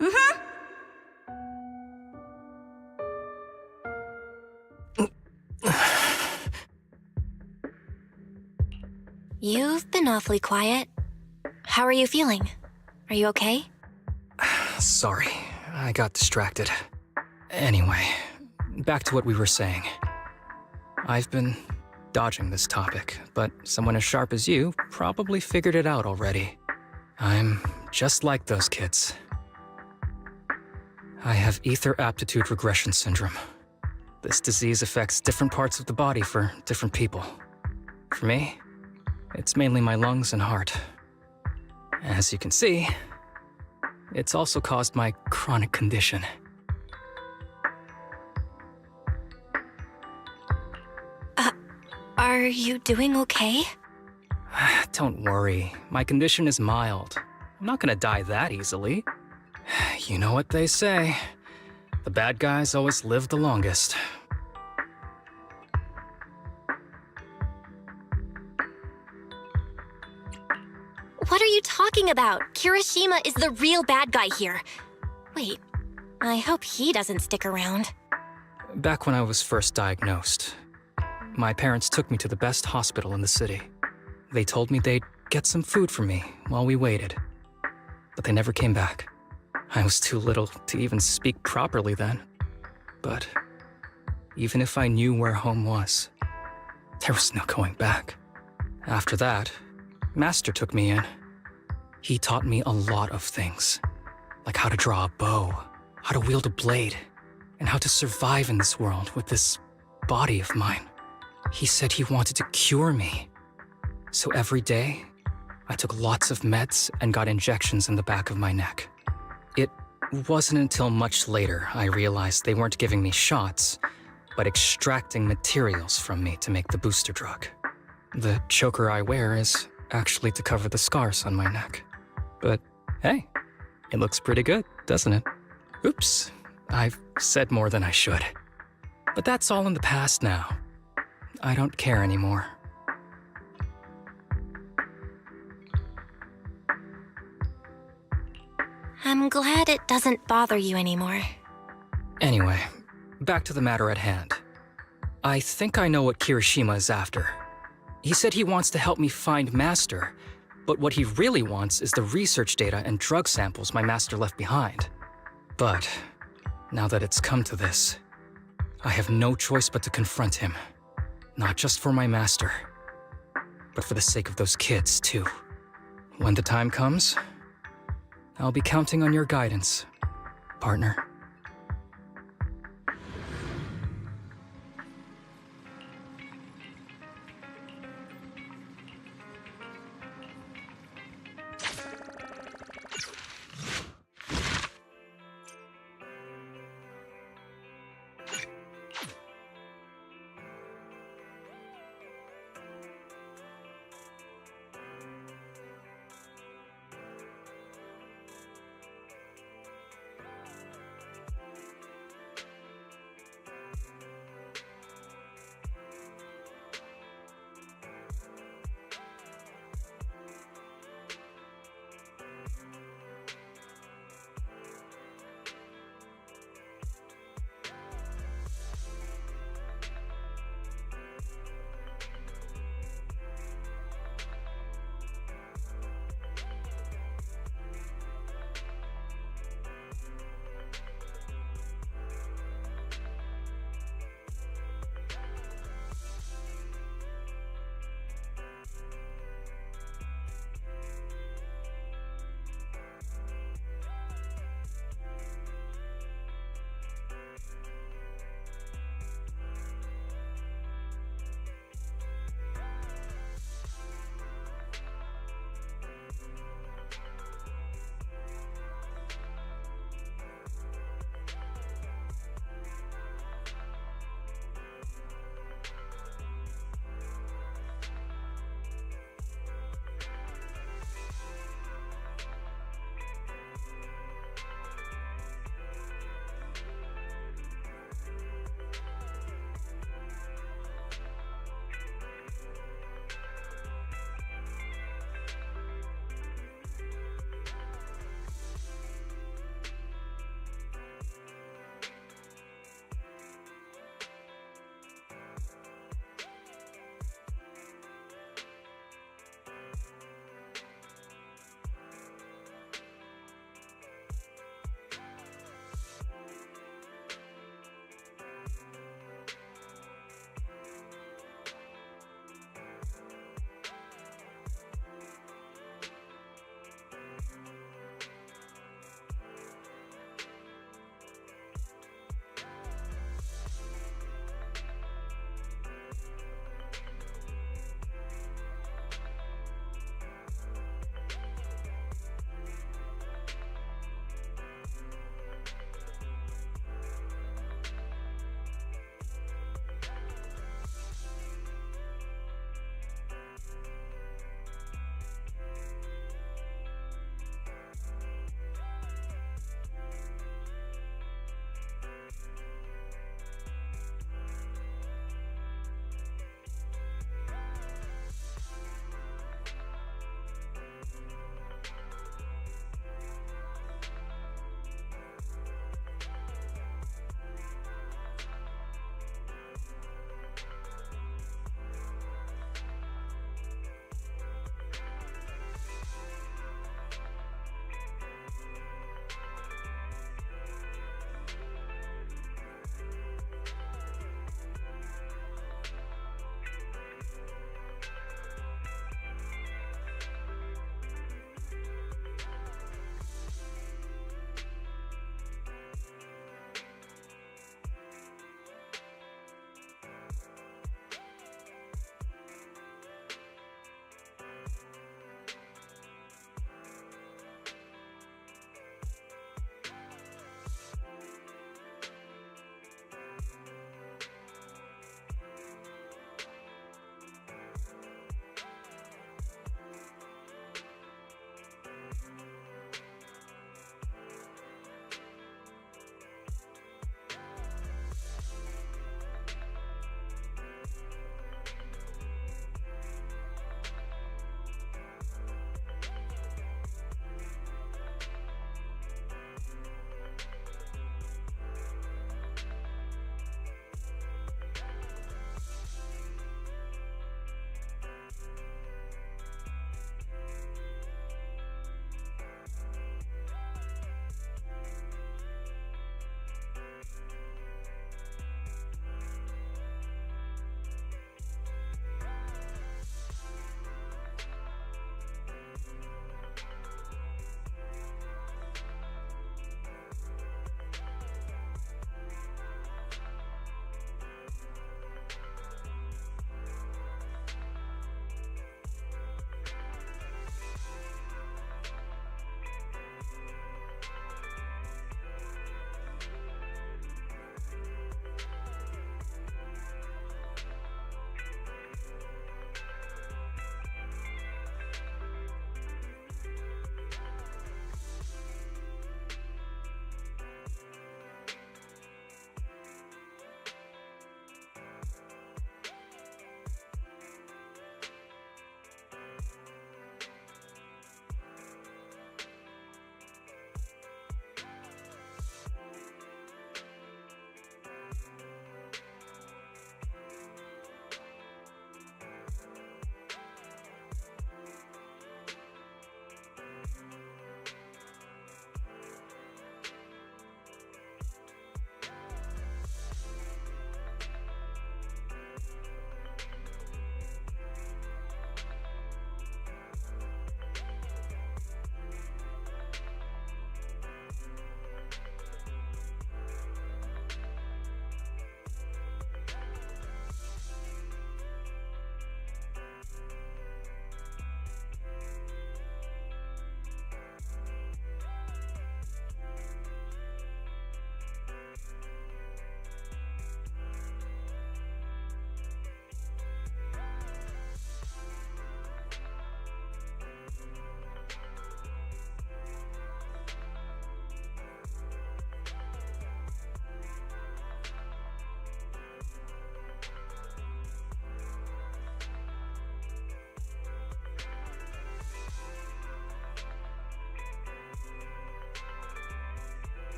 Mm-hmm. You've been awfully quiet. How are you feeling? Are you okay? Sorry, I got distracted. Anyway, back to what we were saying. I've been dodging this topic, but someone as sharp as you probably figured it out already. I'm just like those kids. I have ether aptitude regression syndrome. This disease affects different parts of the body for different people. For me, it's mainly my lungs and heart. As you can see, it's also caused my chronic condition. Are you doing okay? Don't worry, my condition is mild. I'm not gonna die that easily. You know what they say. The bad guys always live the longest. What are you talking about? Kirishima is the real bad guy here. Wait, I hope he doesn't stick around. Back when I was first diagnosed, my parents took me to the best hospital in the city. They told me they'd get some food for me while we waited. But they never came back. I was too little to even speak properly then. But even if I knew where home was, there was no going back. After that, Master took me in. He taught me a lot of things, like how to draw a bow, how to wield a blade, and how to survive in this world with this body of mine. He said he wanted to cure me. So every day, I took lots of meds and got injections in the back of my neck. It wasn't until much later I realized they weren't giving me shots, but extracting materials from me to make the booster drug. The choker I wear is actually to cover the scars on my neck. But hey, it looks pretty good, doesn't it? Oops, I've said more than I should. But that's all in the past now. I don't care anymore. I'm glad it doesn't bother you anymore. Anyway, back to the matter at hand. I think I know what Kirishima is after. He said he wants to help me find Master, but what he really wants is the research data and drug samples my master left behind. But now that it's come to this, I have no choice but to confront him. Not just for my master, but for the sake of those kids, too. When the time comes, I'll be counting on your guidance, partner.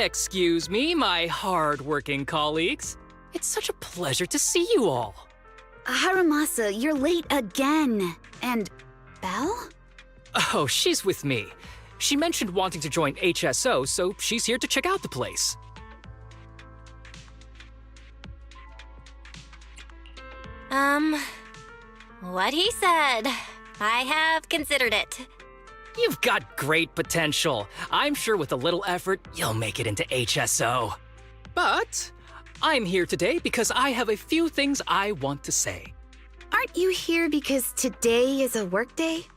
Excuse me, my hard-working colleagues. It's such a pleasure to see you all. Harumasa, you're late again. And Belle? Oh, she's with me. She mentioned wanting to join HSO, so she's here to check out the place. What he said. I have considered it. You've got great potential. I'm sure with a little effort, you'll make it into HSO. But I'm here today because I have a few things I want to say. Aren't you here because today is a work day?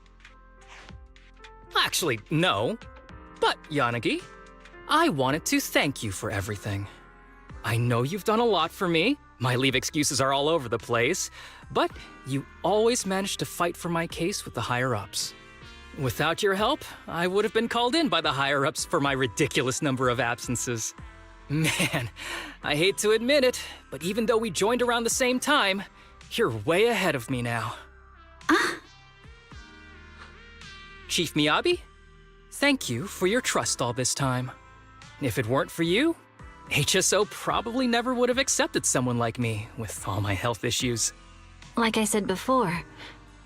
Actually, no. But, Yanagi, I wanted to thank you for everything. I know you've done a lot for me. My leave excuses are all over the place. But you always managed to fight for my case with the higher-ups. Without your help, I would have been called in by the higher-ups for my ridiculous number of absences. Man, I hate to admit it, but even though we joined around the same time, you're way ahead of me now. Chief Miyabi, thank you for your trust all this time. If it weren't for you, HSO probably never would have accepted someone like me with all my health issues. Like I said before,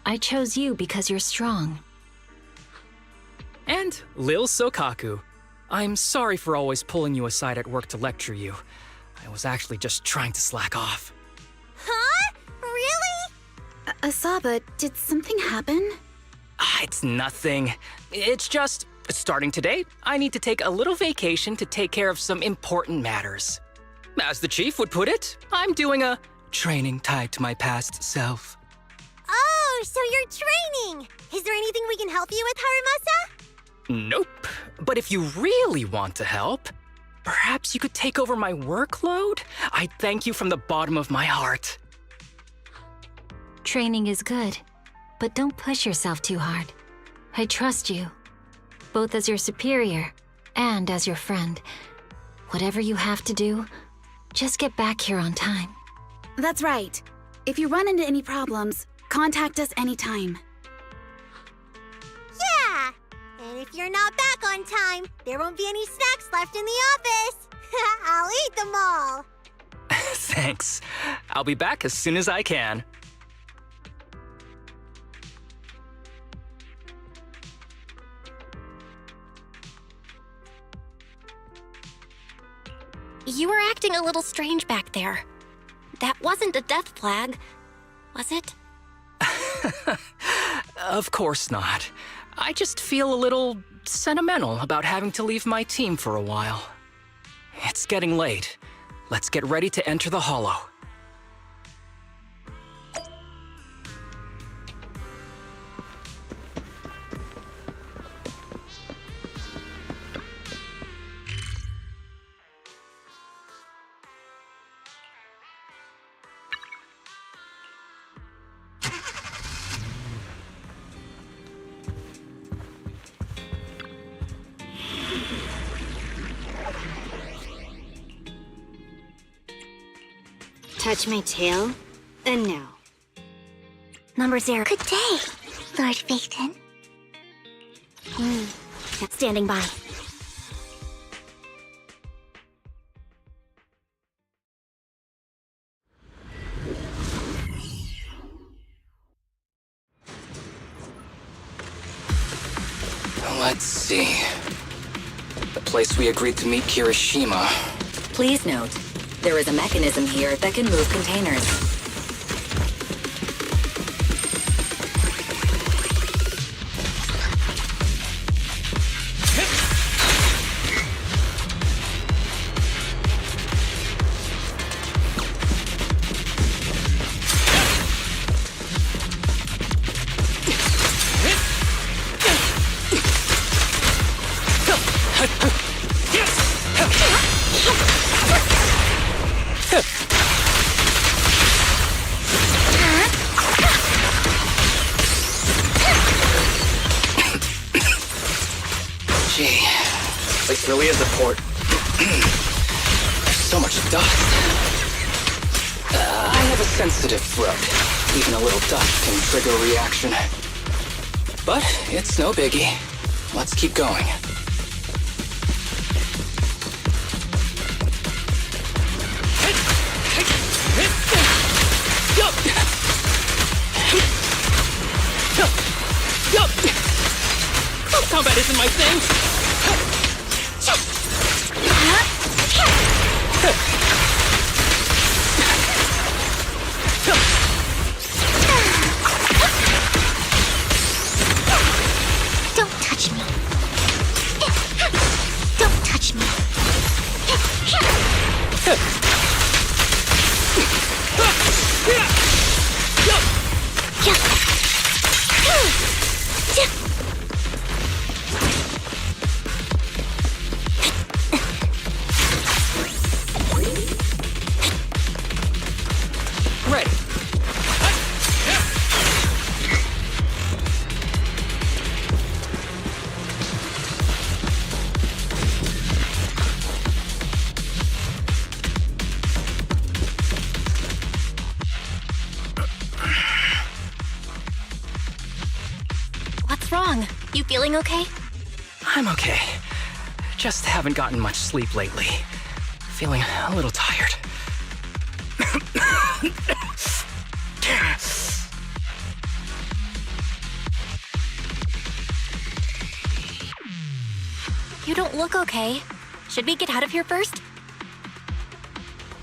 I chose you because you're strong. And Lil Sokaku, I'm sorry for always pulling you aside at work to lecture you. I was actually just trying to slack off. Huh? Really? Asaba, did something happen? It's nothing. It's just, starting today, I need to take a little vacation to take care of some important matters. As the chief would put it, I'm doing a training tied to my past self. Oh, so you're training! Is there anything we can help you with, Harumasa? Nope. But if you really want to help, perhaps you could take over my workload? I'd thank you from the bottom of my heart. Training is good, but don't push yourself too hard. I trust you, both as your superior and as your friend. Whatever you have to do, just get back here on time. That's right. If you run into any problems, contact us anytime. Yeah! And if you're not back on time, there won't be any snacks left in the office. I'll eat them all. Thanks. I'll be back as soon as I can. You were acting a little strange back there. That wasn't a death flag, was it? Of course not. I just feel a little sentimental about having to leave my team for a while. It's getting late. Let's get ready to enter the Hollow. Touch my tail, and no. Number 0. Good day, Lord Phaeton. Standing by. Let's see. The place we agreed to meet Kirishima. Please note, there is a mechanism here that can move containers. Gee, this really is a port. There's so much dust. I have a sensitive throat. Even a little dust can trigger a reaction. But it's no biggie. Let's keep going. Don't touch me. Don't touch me. Ready. What's wrong? You feeling okay? I'm okay. Just haven't gotten much sleep lately. Feeling a little tired. You don't look okay. Should we get out of here first?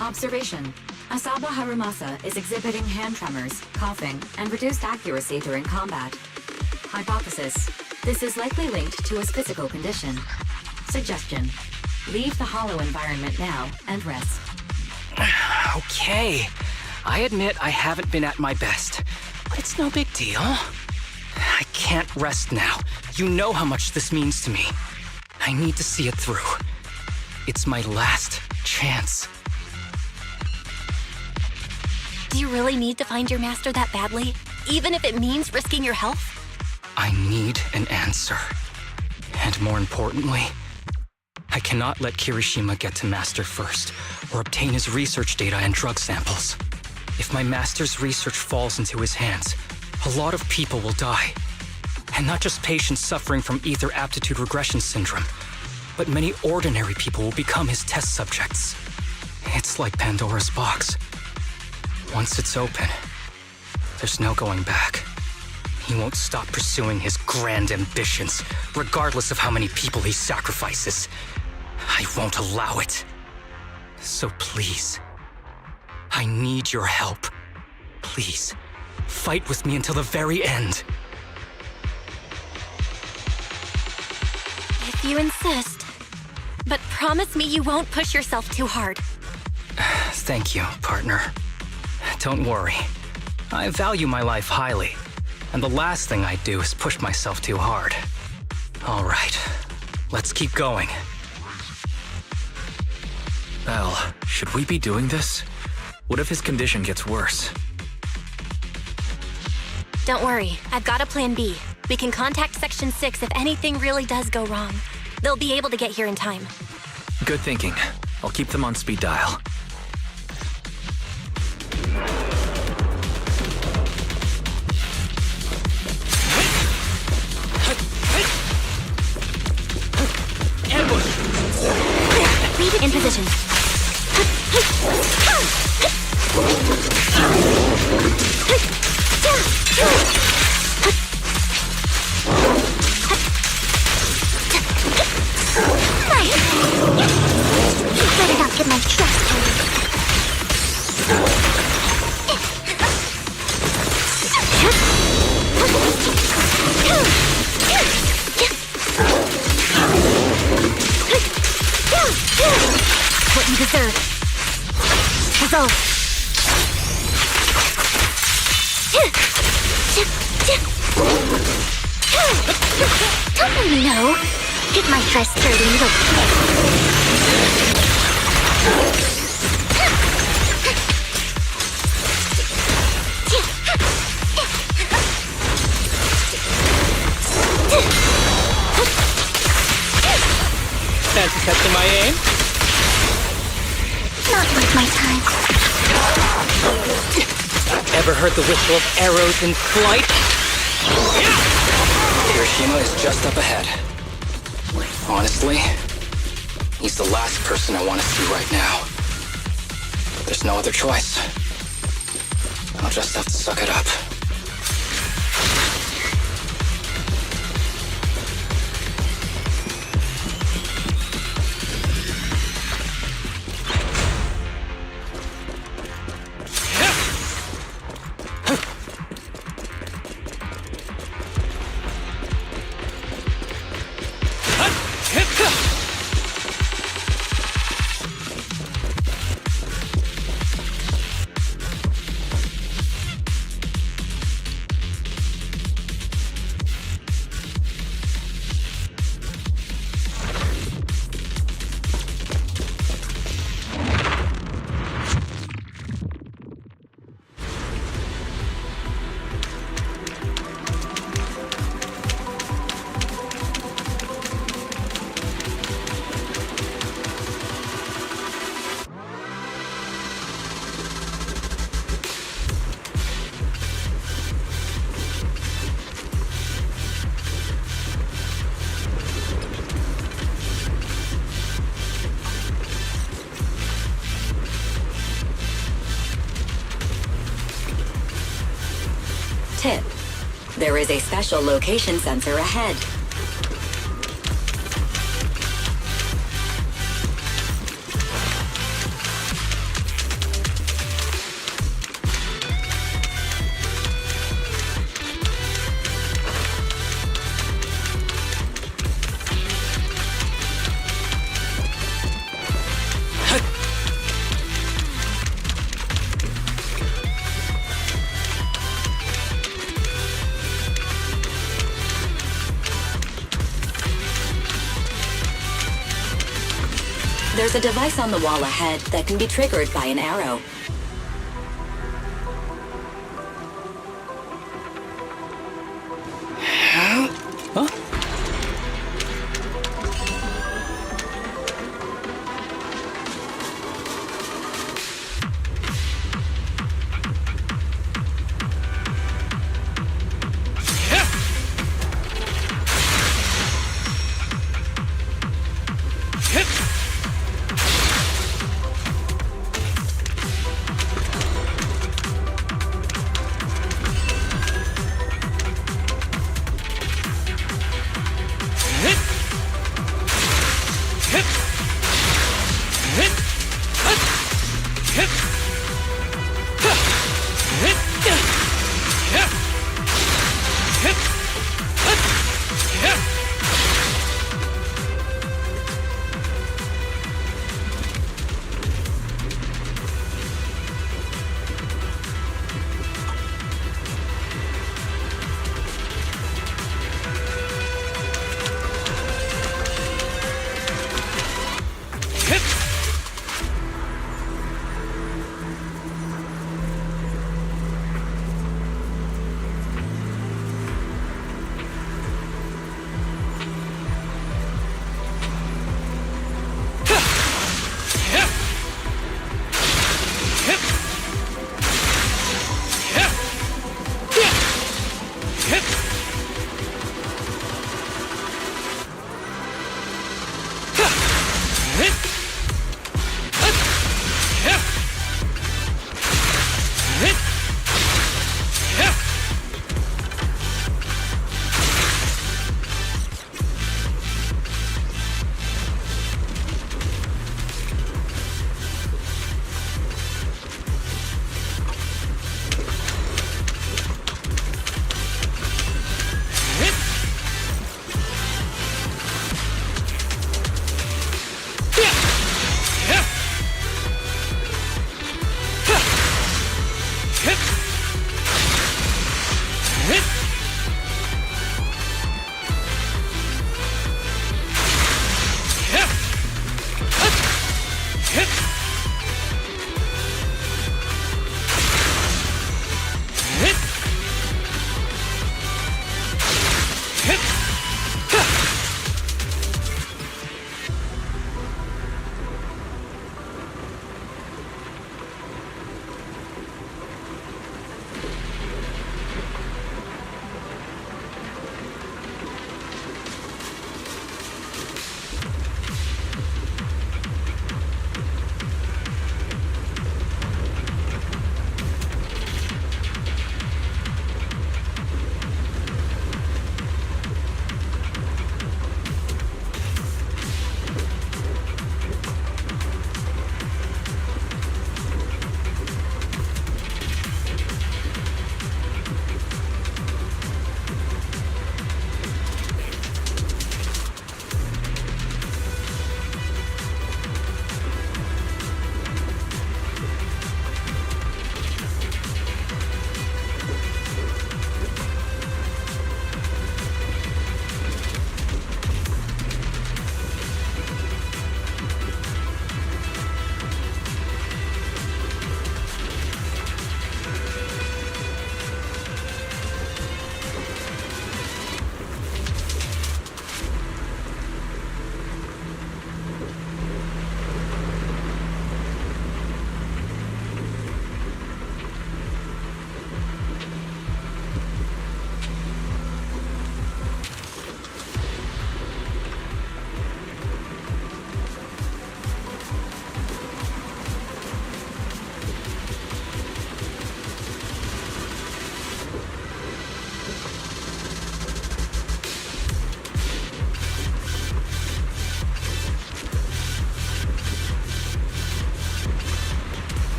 Observation. Asaba Harumasa is exhibiting hand tremors, coughing, and reduced accuracy during combat. Hypothesis. This is likely linked to his physical condition. Suggestion. Leave the hollow environment now and rest. Okay. I admit I haven't been at my best, but it's no big deal. I can't rest now. You know how much this means to me. I need to see it through. It's my last chance. Do you really need to find your master that badly? Even if it means risking your health? I need an answer. And more importantly, I cannot let Kirishima get to Master first, or obtain his research data and drug samples. If my Master's research falls into his hands, a lot of people will die. And not just patients suffering from ether aptitude regression syndrome, but many ordinary people will become his test subjects. It's like Pandora's box. Once it's open, there's no going back. He won't stop pursuing his grand ambitions, regardless of how many people he sacrifices. I won't allow it. So please, I need your help. Please, fight with me until the very end. If you insist. But promise me you won't push yourself too hard. Thank you, partner. Don't worry. I value my life highly, and the last thing I do is push myself too hard. All right, let's keep going. Al, should we be doing this? What if his condition gets worse? Don't worry, I've got a plan B. We can contact Section 6 if anything really does go wrong. They'll be able to get here in time. Good thinking. I'll keep them on speed dial. In position. Better not get my trust carried. What you deserve. Resolve. Don't let me know. Get my trust dirty little Fancy catching my aim? Not worth my time. Ever heard the whistle of arrows in flight? Hiroshima is just up ahead. Honestly, he's the last person I want to see right now. But there's no other choice. I'll just have to suck it up. Tip: there is a special location sensor ahead. There's a device on the wall ahead that can be triggered by an arrow. Huh?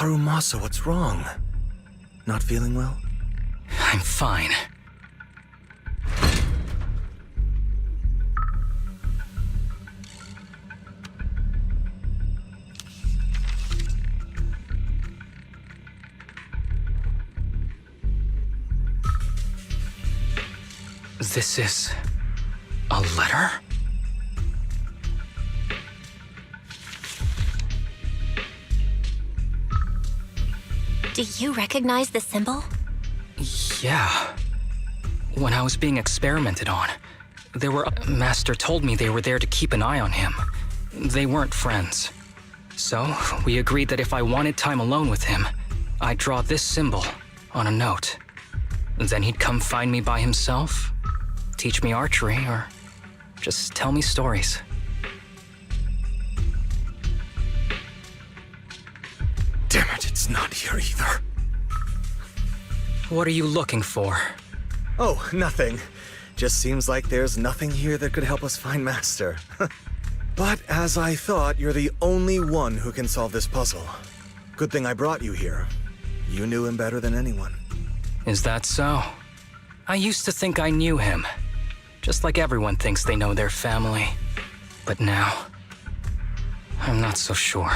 Harumasa, what's wrong? Not feeling well? I'm fine. This is a letter? Do you recognize the symbol? Yeah. When I was being experimented on, Master told me they were there to keep an eye on him. They weren't friends. So, we agreed that if I wanted time alone with him, I'd draw this symbol on a note. Then he'd come find me by himself, teach me archery, or just tell me stories. Damn it, it's not here either. What are you looking for? Oh, nothing. Just seems like there's nothing here that could help us find Master. But as I thought, you're the only one who can solve this puzzle. Good thing I brought you here. You knew him better than anyone. Is that so? I used to think I knew him. Just like everyone thinks they know their family. But now, I'm not so sure.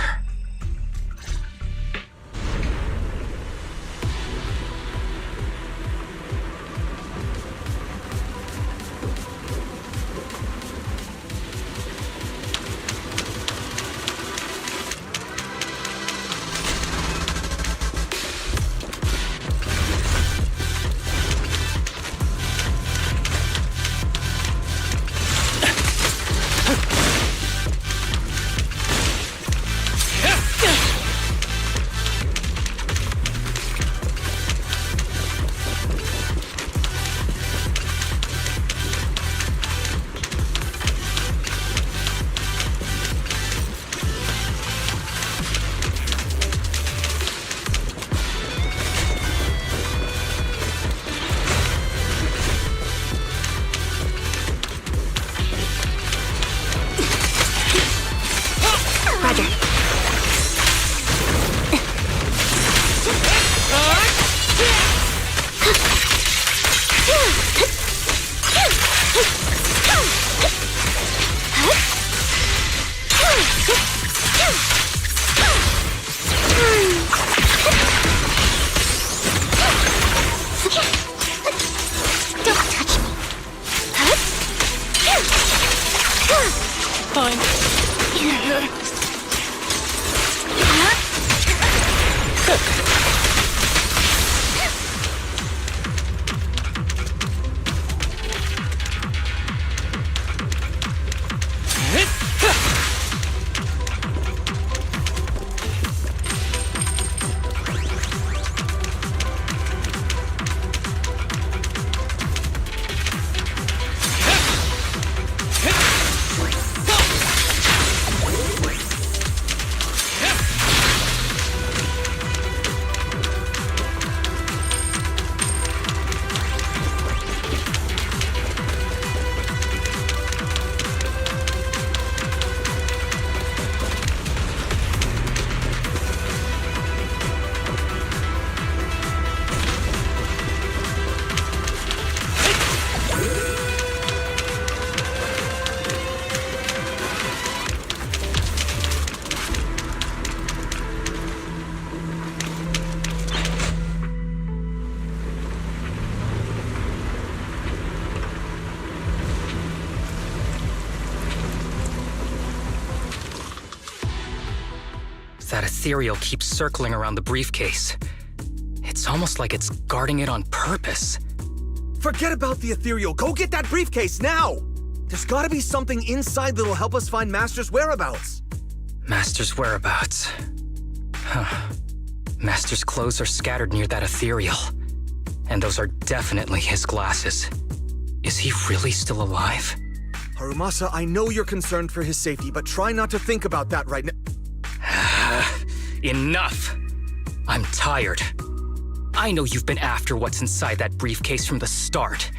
That ethereal keeps circling around the briefcase. It's almost like it's guarding it on purpose. Forget about the ethereal. Go get that briefcase now! There's gotta be something inside that'll help us find Master's whereabouts. Master's whereabouts. Huh. Master's clothes are scattered near that ethereal. And those are definitely his glasses. Is he really still alive? Harumasa, I know you're concerned for his safety, but try not to think about that right now. Enough! I'm tired. I know you've been after what's inside that briefcase from the start.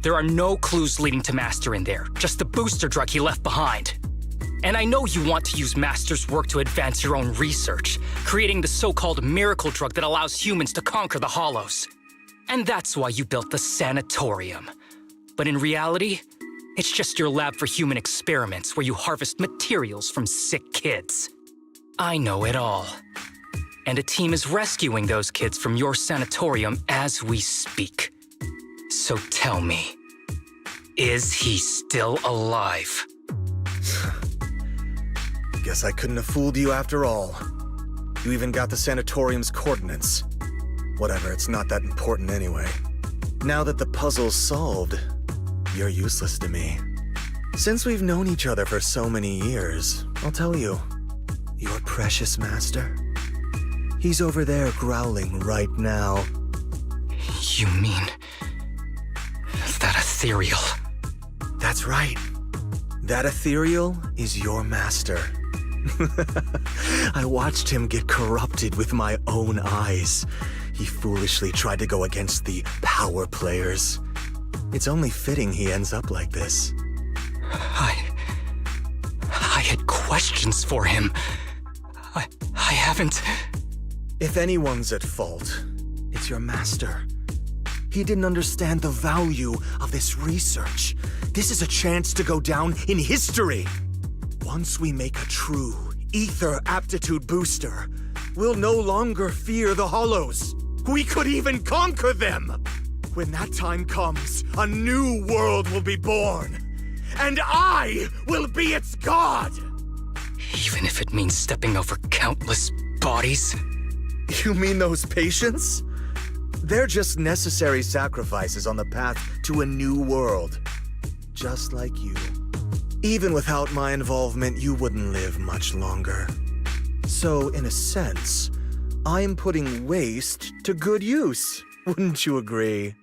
There are no clues leading to Master in there, just the booster drug he left behind. And I know you want to use Master's work to advance your own research, creating the so-called miracle drug that allows humans to conquer the Hollows. And that's why you built the sanatorium. But in reality, it's just your lab for human experiments where you harvest materials from sick kids. I know it all. And a team is rescuing those kids from your sanatorium as we speak. So tell me, is he still alive? Guess I couldn't have fooled you after all. You even got the sanatorium's coordinates. Whatever, it's not that important anyway. Now that the puzzle's solved, you're useless to me. Since we've known each other for so many years, I'll tell you, your precious master, he's over there growling right now. You mean that ethereal? That's right. That ethereal is your master. I watched him get corrupted with my own eyes. He foolishly tried to go against the power players. It's only fitting he ends up like this. I had questions for him. I haven't... If anyone's at fault, it's your master. He didn't understand the value of this research. This is a chance to go down in history. Once we make a true ether aptitude booster, we'll no longer fear the Hollows. We could even conquer them. When that time comes, a new world will be born. And I will be its god! Even if it means stepping over countless bodies? You mean those patients? They're just necessary sacrifices on the path to a new world. Just like you. Even without my involvement, you wouldn't live much longer. So, in a sense, I'm putting waste to good use. Wouldn't you agree?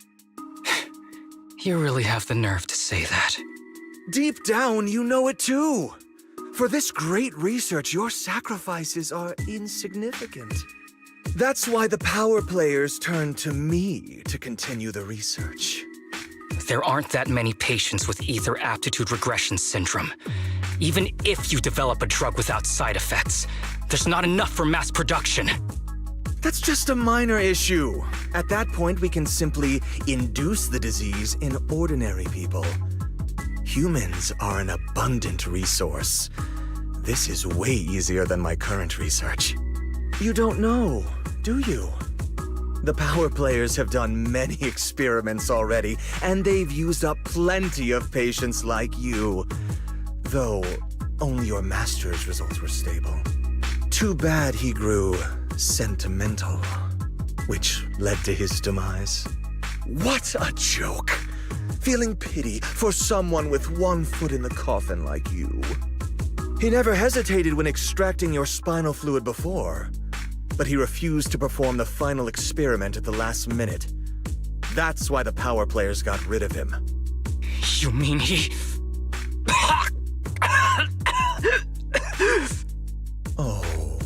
You really have the nerve to say that. Deep down, you know it too. For this great research, your sacrifices are insignificant. That's why the power players turn to me to continue the research. There aren't that many patients with ether aptitude regression syndrome. Even if you develop a drug without side effects, there's not enough for mass production. That's just a minor issue. At that point, we can simply induce the disease in ordinary people. Humans are an abundant resource. This is way easier than my current research. You don't know, do you? The power players have done many experiments already, and they've used up plenty of patients like you. Though, only your master's results were stable. Too bad he grew sentimental, which led to his demise. What a joke! Feeling pity for someone with one foot in the coffin like you. He never hesitated when extracting your spinal fluid before, but he refused to perform the final experiment at the last minute. That's why the power players got rid of him. You mean he... Oh,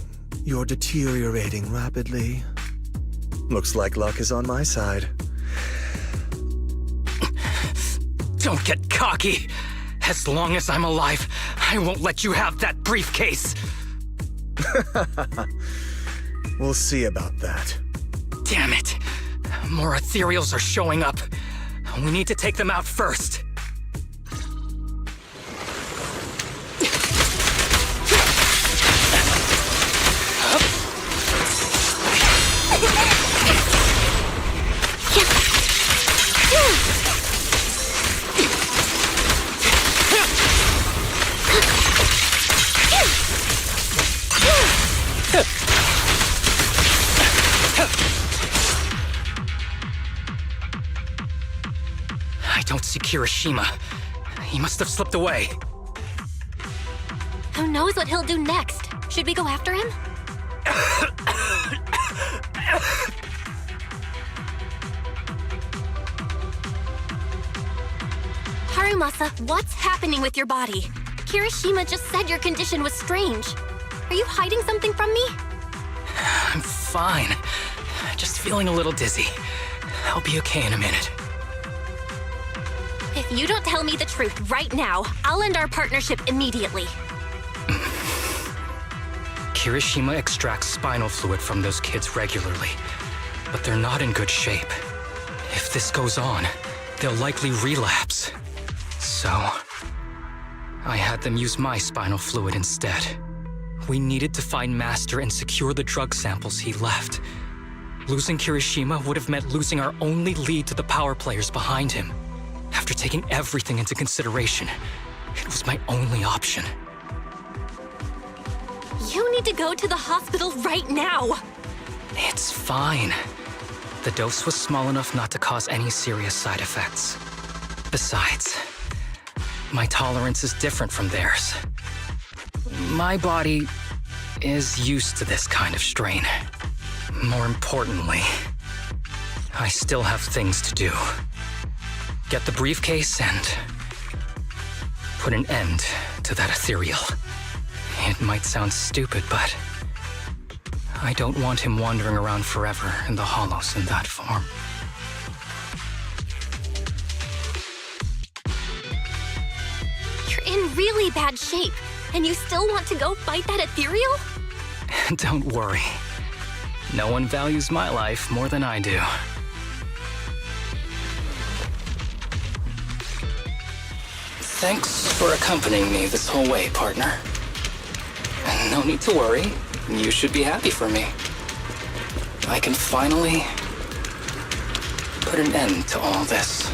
you're deteriorating rapidly. Looks like luck is on my side. Don't get cocky. As long as I'm alive, I won't let you have that briefcase. We'll see about that. Damn it. More ethereals are showing up. We need to take them out first. I don't see Kirishima. He must have slipped away. Who knows what he'll do next? Should we go after him? Harumasa, what's happening with your body? Kirishima just said your condition was strange. Are you hiding something from me? I'm fine. Just feeling a little dizzy. I'll be okay in a minute. If you don't tell me the truth right now, I'll end our partnership immediately. Kirishima extracts spinal fluid from those kids regularly, but they're not in good shape. If this goes on, they'll likely relapse. So, I had them use my spinal fluid instead. We needed to find Master and secure the drug samples he left. Losing Kirishima would have meant losing our only lead to the power players behind him. After taking everything into consideration, it was my only option. You need to go to the hospital right now! It's fine. The dose was small enough not to cause any serious side effects. Besides, my tolerance is different from theirs. My body is used to this kind of strain. More importantly, I still have things to do. Get the briefcase and put an end to that ethereal. It might sound stupid, but I don't want him wandering around forever in the hollows in that form. You're in really bad shape, and you still want to go fight that ethereal? Don't worry. No one values my life more than I do. Thanks for accompanying me this whole way, partner. No need to worry. You should be happy for me. I can finally put an end to all this.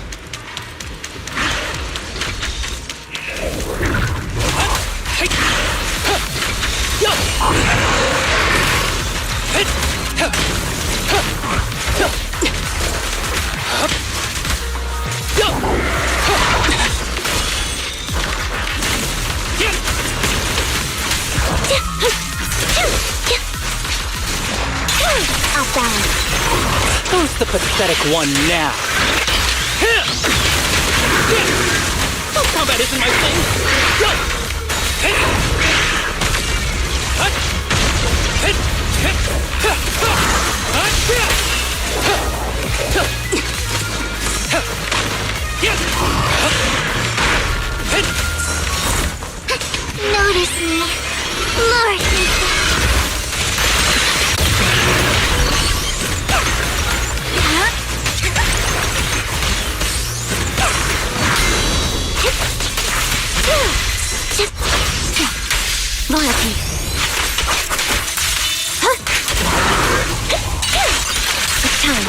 Off balance. Who's the pathetic one now? Combat isn't my thing! Notice me, Lord. Loyalty. It's time.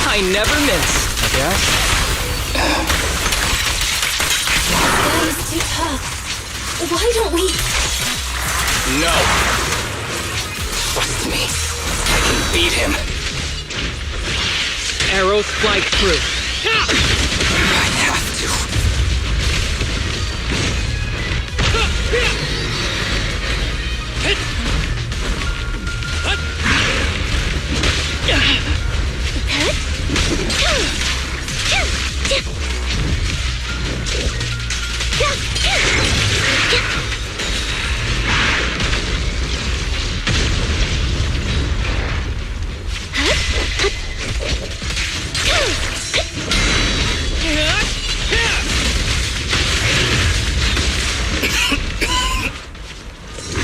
I never miss, I guess. That is too tough. Why don't we... No. Trust me. I can beat him. Arrows fly through. I have to.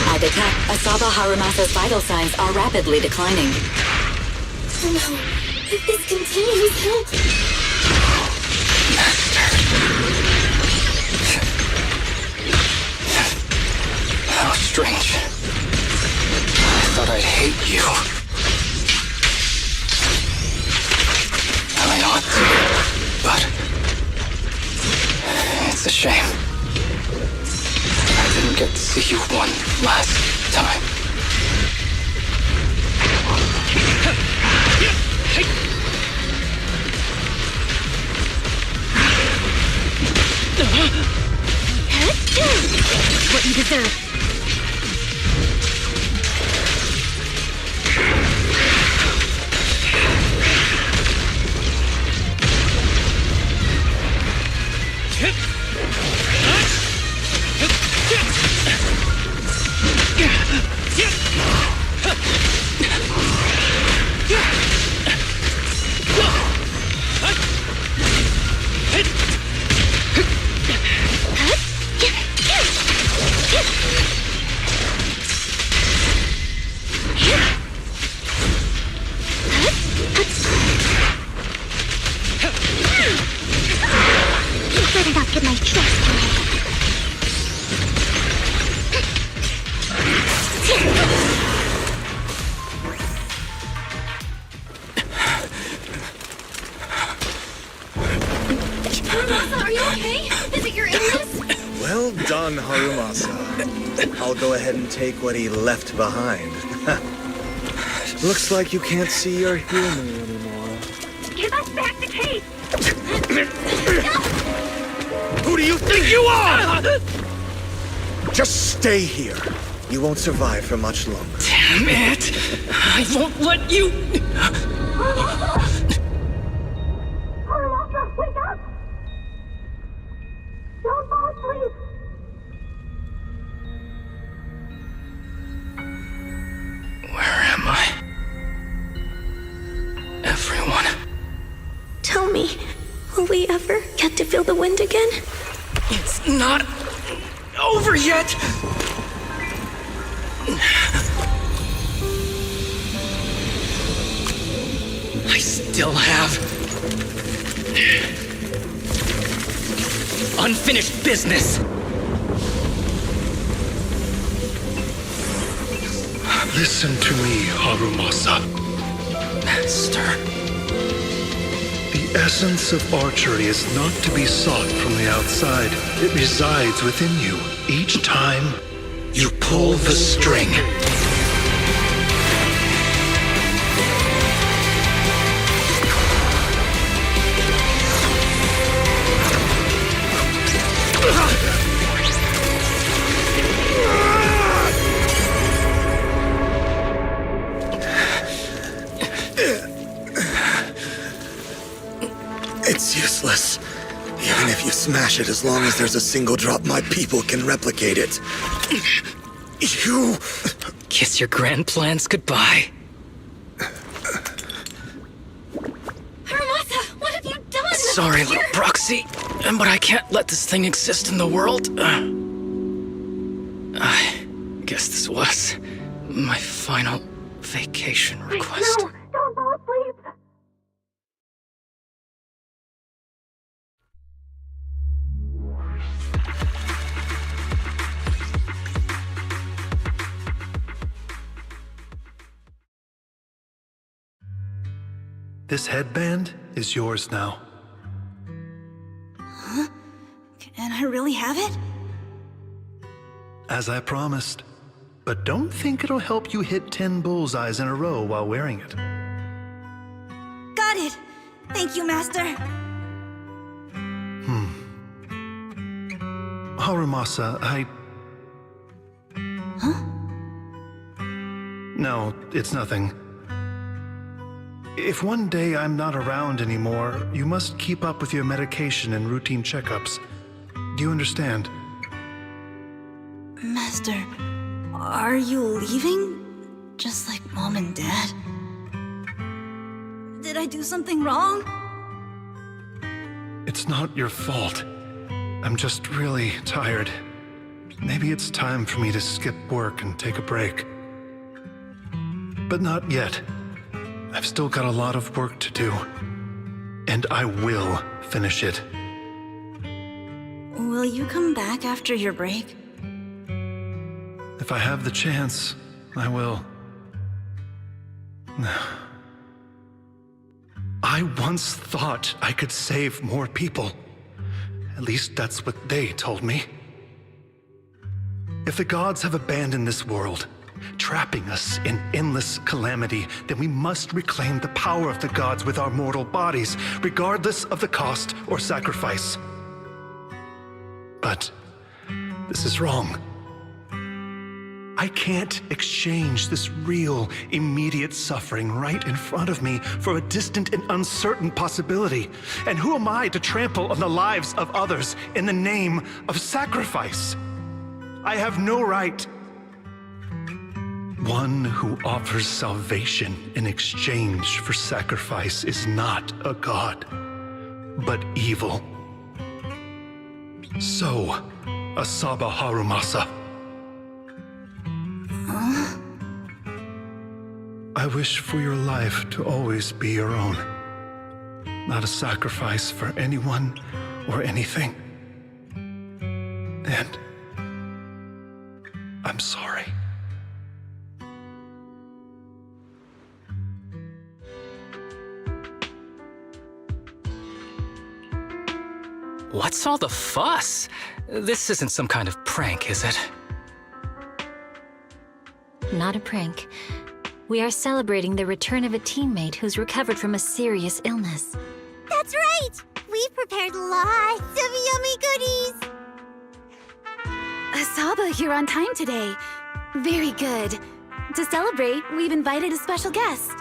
I detect Asaba Harumasa's vital signs are rapidly declining. No, if this continues, he'll... How strange. I thought I'd hate you. I ought to, but it's a shame. I didn't get to see you one last time. what you deserve. Better not get my chest hurt. Harumasa, are you okay? Is it your illness? Well done, Harumasa. I'll go ahead and take what he left behind. Looks like you can't see your humor anymore. Give us back the case! Who do you think you are? Just stay here. You won't survive for much longer. Damn it! I won't let you... Harumasa, wake up! Don't fall asleep! Where am I? Everyone. Tell me, will we ever get to feel the wind again? It's not over yet! I still have unfinished business. Listen to me, Harumasa. Master. The essence of archery is not to be sought from the outside. It resides within you. Each time you pull the string. It's useless. Even if you smash it, as long as there's a single drop, my people can replicate it. You... Kiss your grand plans goodbye. Harumasa, what have you done? Sorry, little proxy, but I can't let this thing exist in the world. I guess this was my final vacation request. No, don't fall asleep! This headband is yours now. Huh? Can I really have it? As I promised. But don't think it'll help you hit 10 bullseyes in a row while wearing it. Got it! Thank you, Master. Harumasa, Huh? No, it's nothing. If one day I'm not around anymore, you must keep up with your medication and routine checkups. Do you understand? Master, are you leaving? Just like Mom and Dad? Did I do something wrong? It's not your fault. I'm just really tired. Maybe it's time for me to skip work and take a break. But not yet. I've still got a lot of work to do. And I will finish it. Will you come back after your break? If I have the chance, I will. I once thought I could save more people. At least that's what they told me. If the gods have abandoned this world, trapping us in endless calamity, then we must reclaim the power of the gods with our mortal bodies, regardless of the cost or sacrifice. But this is wrong. I can't exchange this real, immediate suffering right in front of me for a distant and uncertain possibility. And who am I to trample on the lives of others in the name of sacrifice? I have no right. One who offers salvation in exchange for sacrifice is not a god, but evil. So, Asaba Harumasa. I wish for your life to always be your own, not a sacrifice for anyone or anything. And I'm sorry. What's all the fuss? This isn't some kind of prank, is it? Not a prank. We are celebrating the return of a teammate who's recovered from a serious illness. That's right! We've prepared lots of yummy goodies! Asaba, you're on time today. Very good. To celebrate, we've invited a special guest.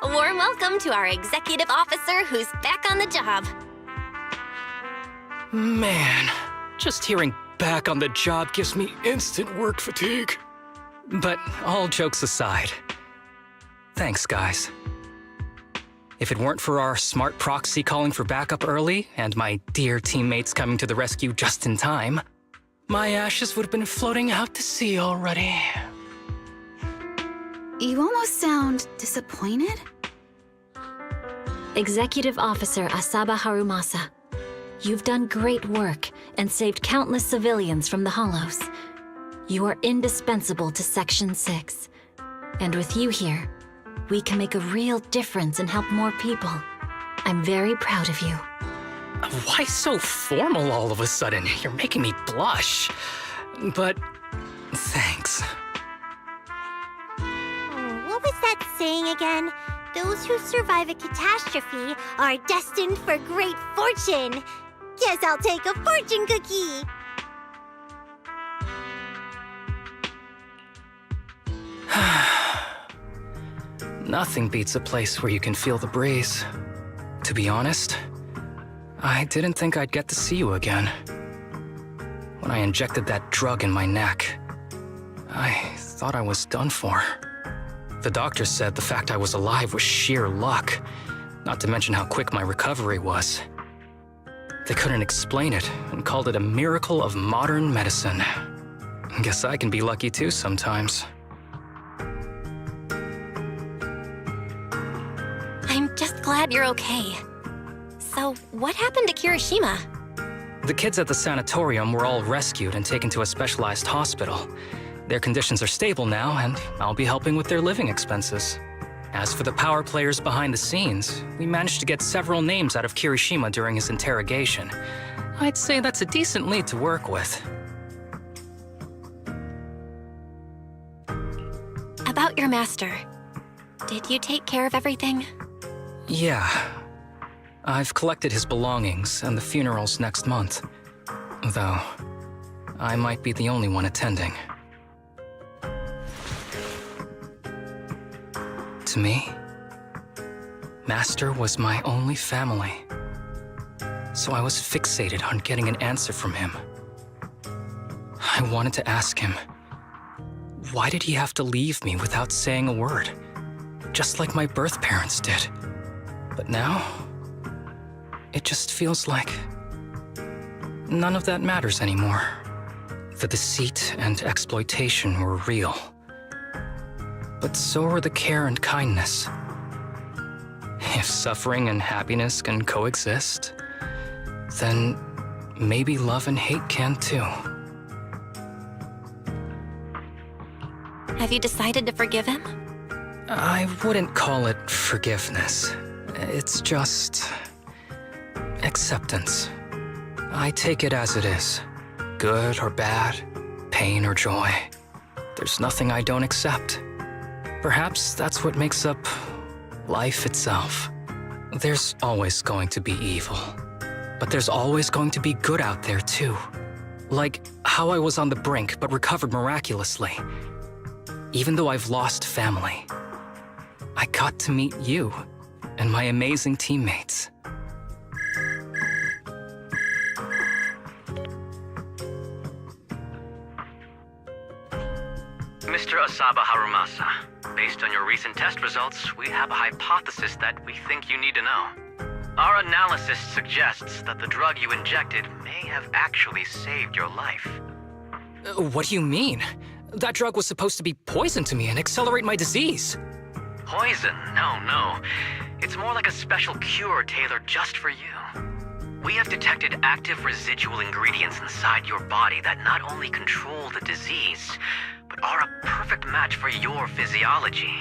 A warm welcome to our executive officer who's back on the job. Man, just hearing back on the job gives me instant work fatigue. But all jokes aside, thanks, guys. If it weren't for our smart proxy calling for backup early and my dear teammates coming to the rescue just in time, my ashes would have been floating out to sea already. You almost sound disappointed? Executive Officer Asaba Harumasa, you've done great work and saved countless civilians from the Hollows. You are indispensable to Section 6. And with you here, we can make a real difference and help more people. I'm very proud of you. Why so formal all of a sudden? You're making me blush. But thanks. What was that saying again? Those who survive a catastrophe are destined for great fortune. Guess I'll take a fortune cookie. Nothing beats a place where you can feel the breeze. To be honest, I didn't think I'd get to see you again. When I injected that drug in my neck, I thought I was done for. The doctor said the fact I was alive was sheer luck, not to mention how quick my recovery was. They couldn't explain it and called it a miracle of modern medicine. Guess I can be lucky too sometimes. I'm just glad you're okay. So, what happened to Kirishima? The kids at the sanatorium were all rescued and taken to a specialized hospital. Their conditions are stable now, and I'll be helping with their living expenses. As for the power players behind the scenes, we managed to get several names out of Kirishima during his interrogation. I'd say that's a decent lead to work with. About your master. Did you take care of everything? Yeah. I've collected his belongings, and the funeral's next month. Though, I might be the only one attending. To me, Master was my only family. So I was fixated on getting an answer from him. I wanted to ask him, why did he have to leave me without saying a word? Just like my birth parents did. But now, it just feels like none of that matters anymore. The deceit and exploitation were real. But so are the care and kindness. If suffering and happiness can coexist, then maybe love and hate can too. Have you decided to forgive him? I wouldn't call it forgiveness. It's just acceptance. I take it as it is. Good or bad, pain or joy. There's nothing I don't accept. Perhaps that's what makes up life itself. There's always going to be evil. But there's always going to be good out there, too. Like how I was on the brink but recovered miraculously. Even though I've lost family, I got to meet you and my amazing teammates. Mr. Asaba Harumasa, based on your recent test results, we have a hypothesis that we think you need to know. Our analysis suggests that the drug you injected may have actually saved your life. What do you mean? That drug was supposed to be poison to me and accelerate my disease. Poison? No. It's more like a special cure tailored just for you. We have detected active residual ingredients inside your body that not only control the disease, but are a perfect match for your physiology.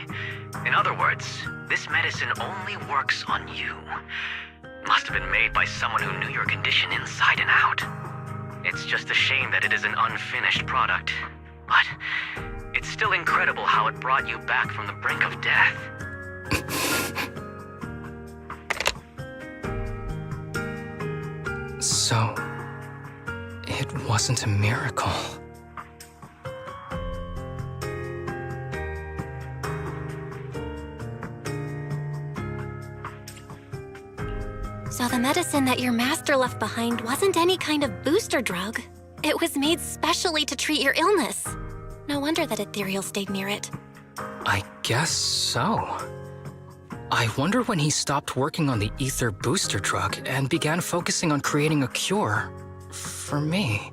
In other words, this medicine only works on you. Must have been made by someone who knew your condition inside and out. It's just a shame that it is an unfinished product. But it's still incredible how it brought you back from the brink of death. So, it wasn't a miracle. So the medicine that your master left behind wasn't any kind of booster drug. It was made specially to treat your illness. No wonder that Ethereal stayed near it. I guess so. I wonder when he stopped working on the ether booster drug and began focusing on creating a cure for me.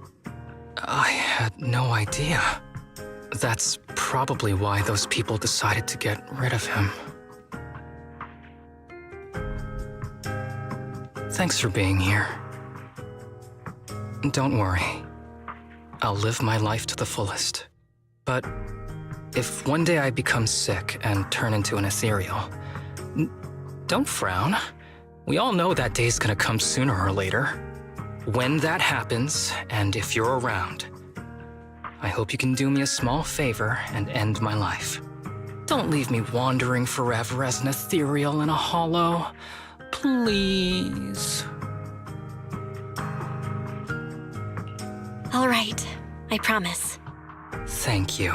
I had no idea. That's probably why those people decided to get rid of him. Thanks for being here. Don't worry. I'll live my life to the fullest. But if one day I become sick and turn into an ethereal, don't frown. We all know that day's gonna come sooner or later. When that happens, and if you're around, I hope you can do me a small favor and end my life. Don't leave me wandering forever as an ethereal in a hollow. Please. All right, I promise. Thank you.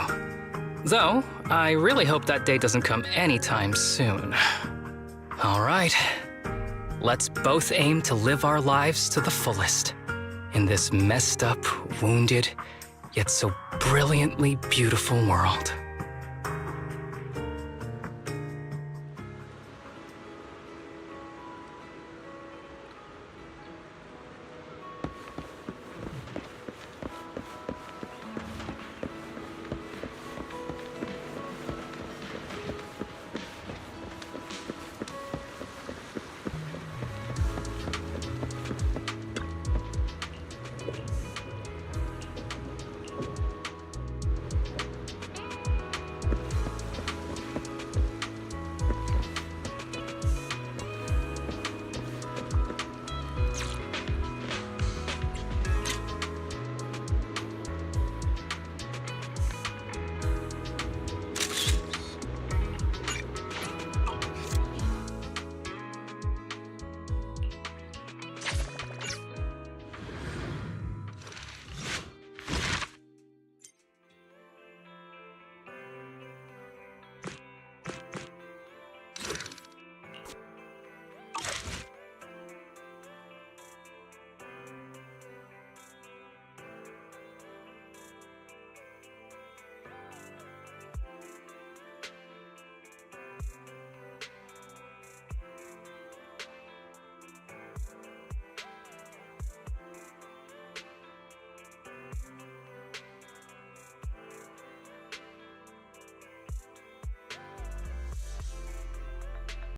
Though, I really hope that day doesn't come anytime soon. All right. Let's both aim to live our lives to the fullest in this messed up, wounded, yet so brilliantly beautiful world.